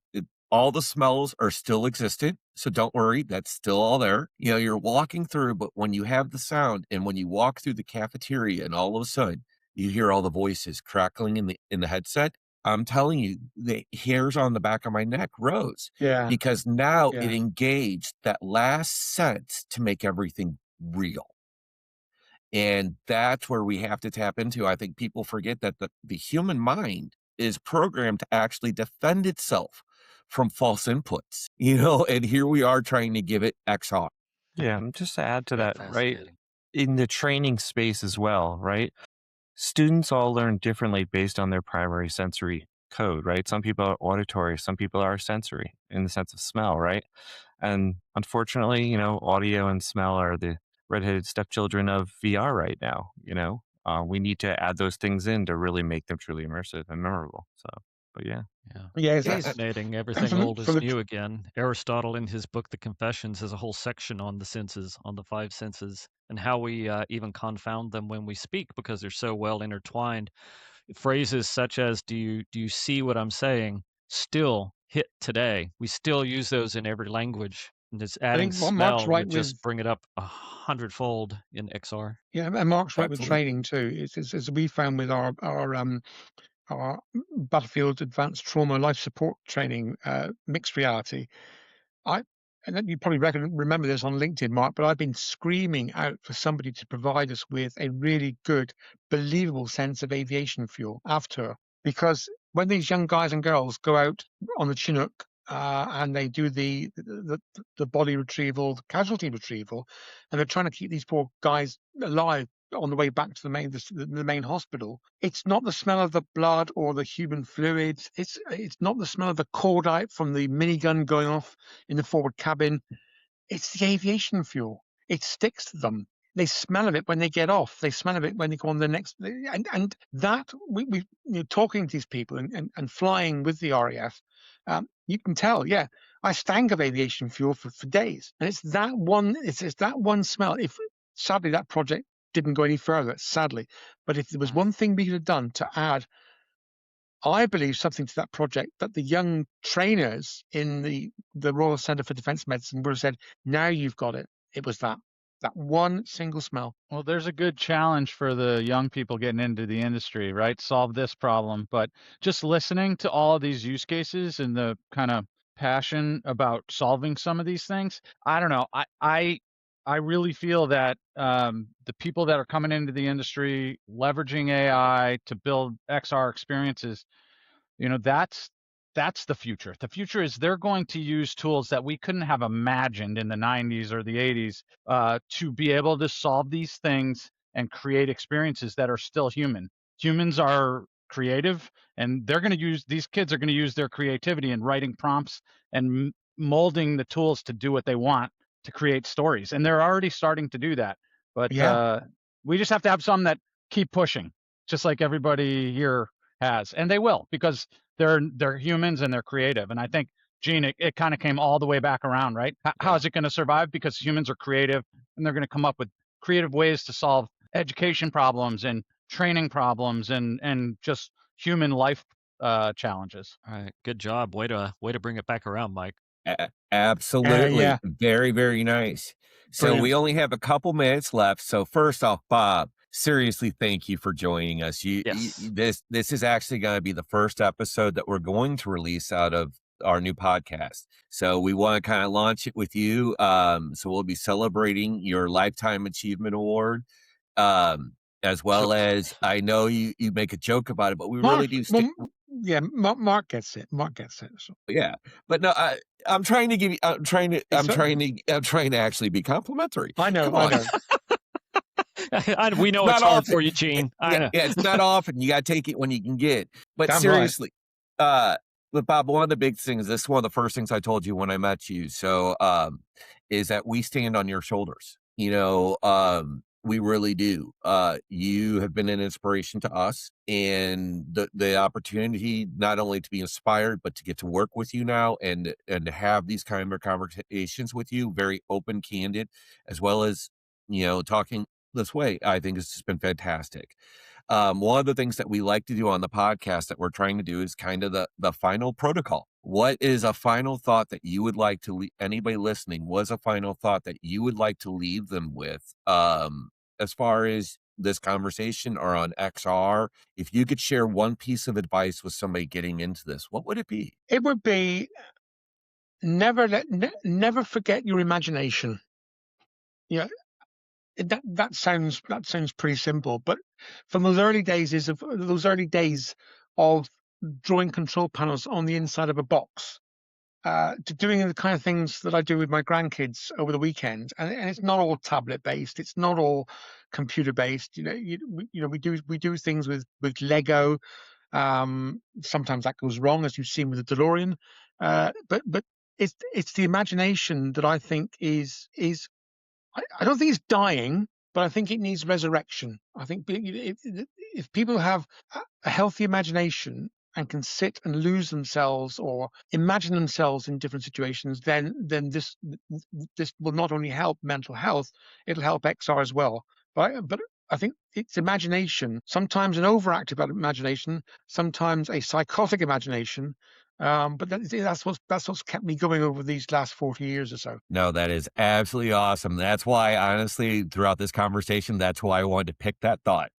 All the smells are still existent. So don't worry, that's still all there. You're walking through, but when you have the sound and when you walk through the cafeteria and all of a sudden you hear all the voices crackling in the headset, I'm telling you, the hairs on the back of my neck rose. Yeah. Because now Yeah. it engaged that last sense to make everything real. And that's where we have to tap into. I think people forget that the human mind is programmed to actually defend itself from false inputs, and here we are trying to give it XR. Yeah, and just to add to Yeah, that, right? fascinating. In the training space as well, right? Students all learn differently based on their primary sensory code, right? Some people are auditory, some people are sensory in the sense of smell, right? And unfortunately, audio and smell are the redheaded stepchildren of VR right now. We need to add those things in to really make them truly immersive and memorable. So, but yeah. Yeah. Yeah, it's Fascinating. Everything from old is the new again. Aristotle, in his book, The Confessions, has a whole section on the senses, on the five senses, and how we even confound them when we speak because they're so well intertwined. Phrases such as "Do you see what I'm saying?" still hit today. We still use those in every language. And just I adding think what Mark's smell right would with just bring it up 100-fold in XR. yeah, and Mark's right with Absolutely. training too. It's as we found with our battlefield advanced trauma life support training, mixed reality. And then you probably remember this on LinkedIn, Mark, but I've been screaming out for somebody to provide us with a really good, believable sense of aviation fuel after, because when these young guys and girls go out on the Chinook and they do the body retrieval, the casualty retrieval, and they're trying to keep these poor guys alive on the way back to the main hospital, it's not the smell of the blood or the human fluids. It's not the smell of the cordite from the minigun going off in the forward cabin. It's the aviation fuel. It sticks to them. They smell of it when they get off. They smell of it when they go on the next. And that we talking to these people and flying with the RAF, you can tell. Yeah, I stank of aviation fuel for days, and it's that one. It's that one smell. If sadly that project didn't go any further, sadly, but if there was one thing we could have done to add, I believe, something to that project, that the young trainers in the Royal Centre for Defence Medicine would have said, now you've got it. It was that one single smell. Well, there's a good challenge for the young people getting into the industry, right? Solve this problem. But just listening to all of these use cases and the kind of passion about solving some of these things, I don't know. I really feel that the people that are coming into the industry, leveraging AI to build XR experiences, that's the future. The future is they're going to use tools that we couldn't have imagined in the 90s or the 80s to be able to solve these things and create experiences that are still human. Humans are creative, and these kids are going to use their creativity in writing prompts and molding the tools to do what they want to create stories. And they're already starting to do that. But we just have to have some that keep pushing, just like everybody here has. And they will, because they're humans and they're creative. And I think, Gene, it kind of came all the way back around, right? How is it going to survive? Because humans are creative, and they're going to come up with creative ways to solve education problems and training problems and just human life challenges. All right, good job. Way to bring it back around, Mike. Absolutely. Yeah. Very, very nice. So we Brilliant. only have a couple minutes left. So first off, Bob, seriously, thank you for joining us. Yes. This is actually going to be the first episode that we're going to release out of our new podcast. So we want to kind of launch it with you. So we'll be celebrating your Lifetime Achievement Award. As well as, I know you make a joke about it, but we really do stick. Mark gets it. Mark gets it. So. Yeah, but no, I'm trying to give you. I'm trying to actually be complimentary. I know. Come on. We know it's hard for you, Gene. I know. Yeah, it's not often. You got to take it when you can get. But Damn seriously, but Bob, one of the big things. This is one of the first things I told you when I met you. So, is that we stand on your shoulders. We really do. You have been an inspiration to us, and the opportunity not only to be inspired, but to get to work with you now and to have these kind of conversations with you, very open, candid, as well as talking this way. I think it's just been fantastic. One of the things that we like to do on the podcast that we're trying to do is kind of the final protocol. What is a final thought that you would like to anybody listening? Was a final thought that you would like to leave them with, as far as this conversation or on XR? If you could share one piece of advice with somebody getting into this, what would it be? It would be never forget your imagination. Yeah, that sounds pretty simple, but from those early days of drawing control panels on the inside of a box, to doing the kind of things that I do with my grandkids over the weekend, and it's not all tablet based, it's not all computer based. We do things with Lego. Sometimes that goes wrong, as you've seen with the DeLorean, but it's the imagination that I think is I don't think it's dying, but I think it needs resurrection. I think if people have a healthy imagination and can sit and lose themselves or imagine themselves in different situations, then this will not only help mental health, it'll help XR as well. But I think it's imagination, sometimes an overactive imagination, sometimes a psychotic imagination. But that's what's kept me going over these last 40 years or so. No, that is absolutely awesome. That's why, honestly, throughout this conversation, that's why I wanted to pick that thought.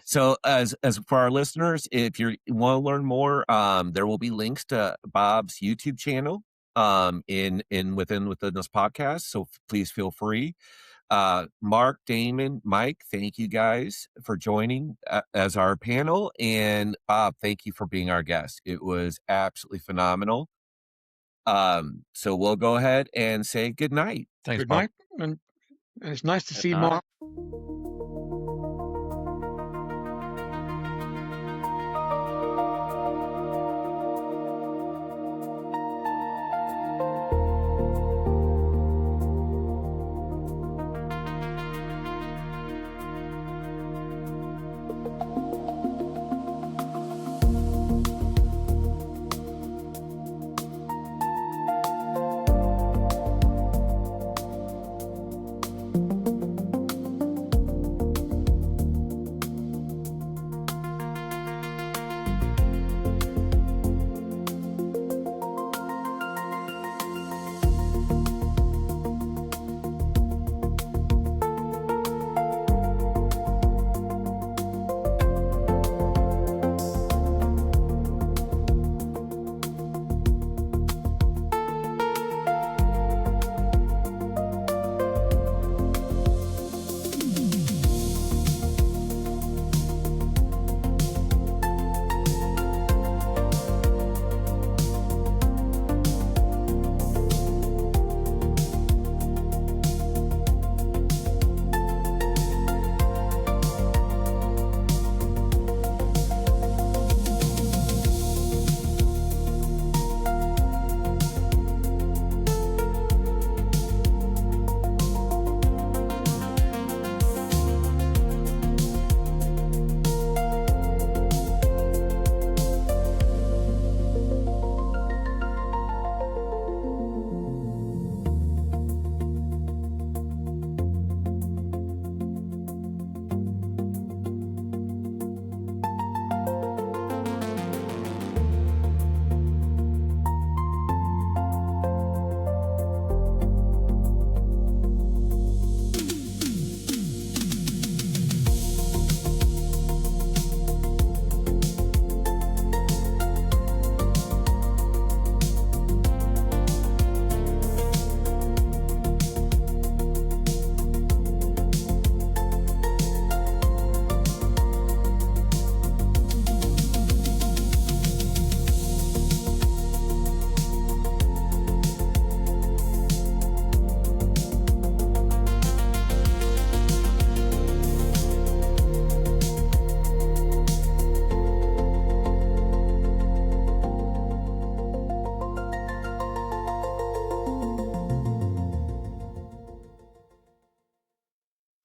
So as for our listeners, if you want to learn more, there will be links to Bob's YouTube channel within this podcast. So please feel free. Mark, Damon, Mike, thank you guys for joining as our panel. And Bob, thank you for being our guest. It was absolutely phenomenal. So we'll go ahead and say good night. Thanks, Good Bob. night, and it's nice to see Mark.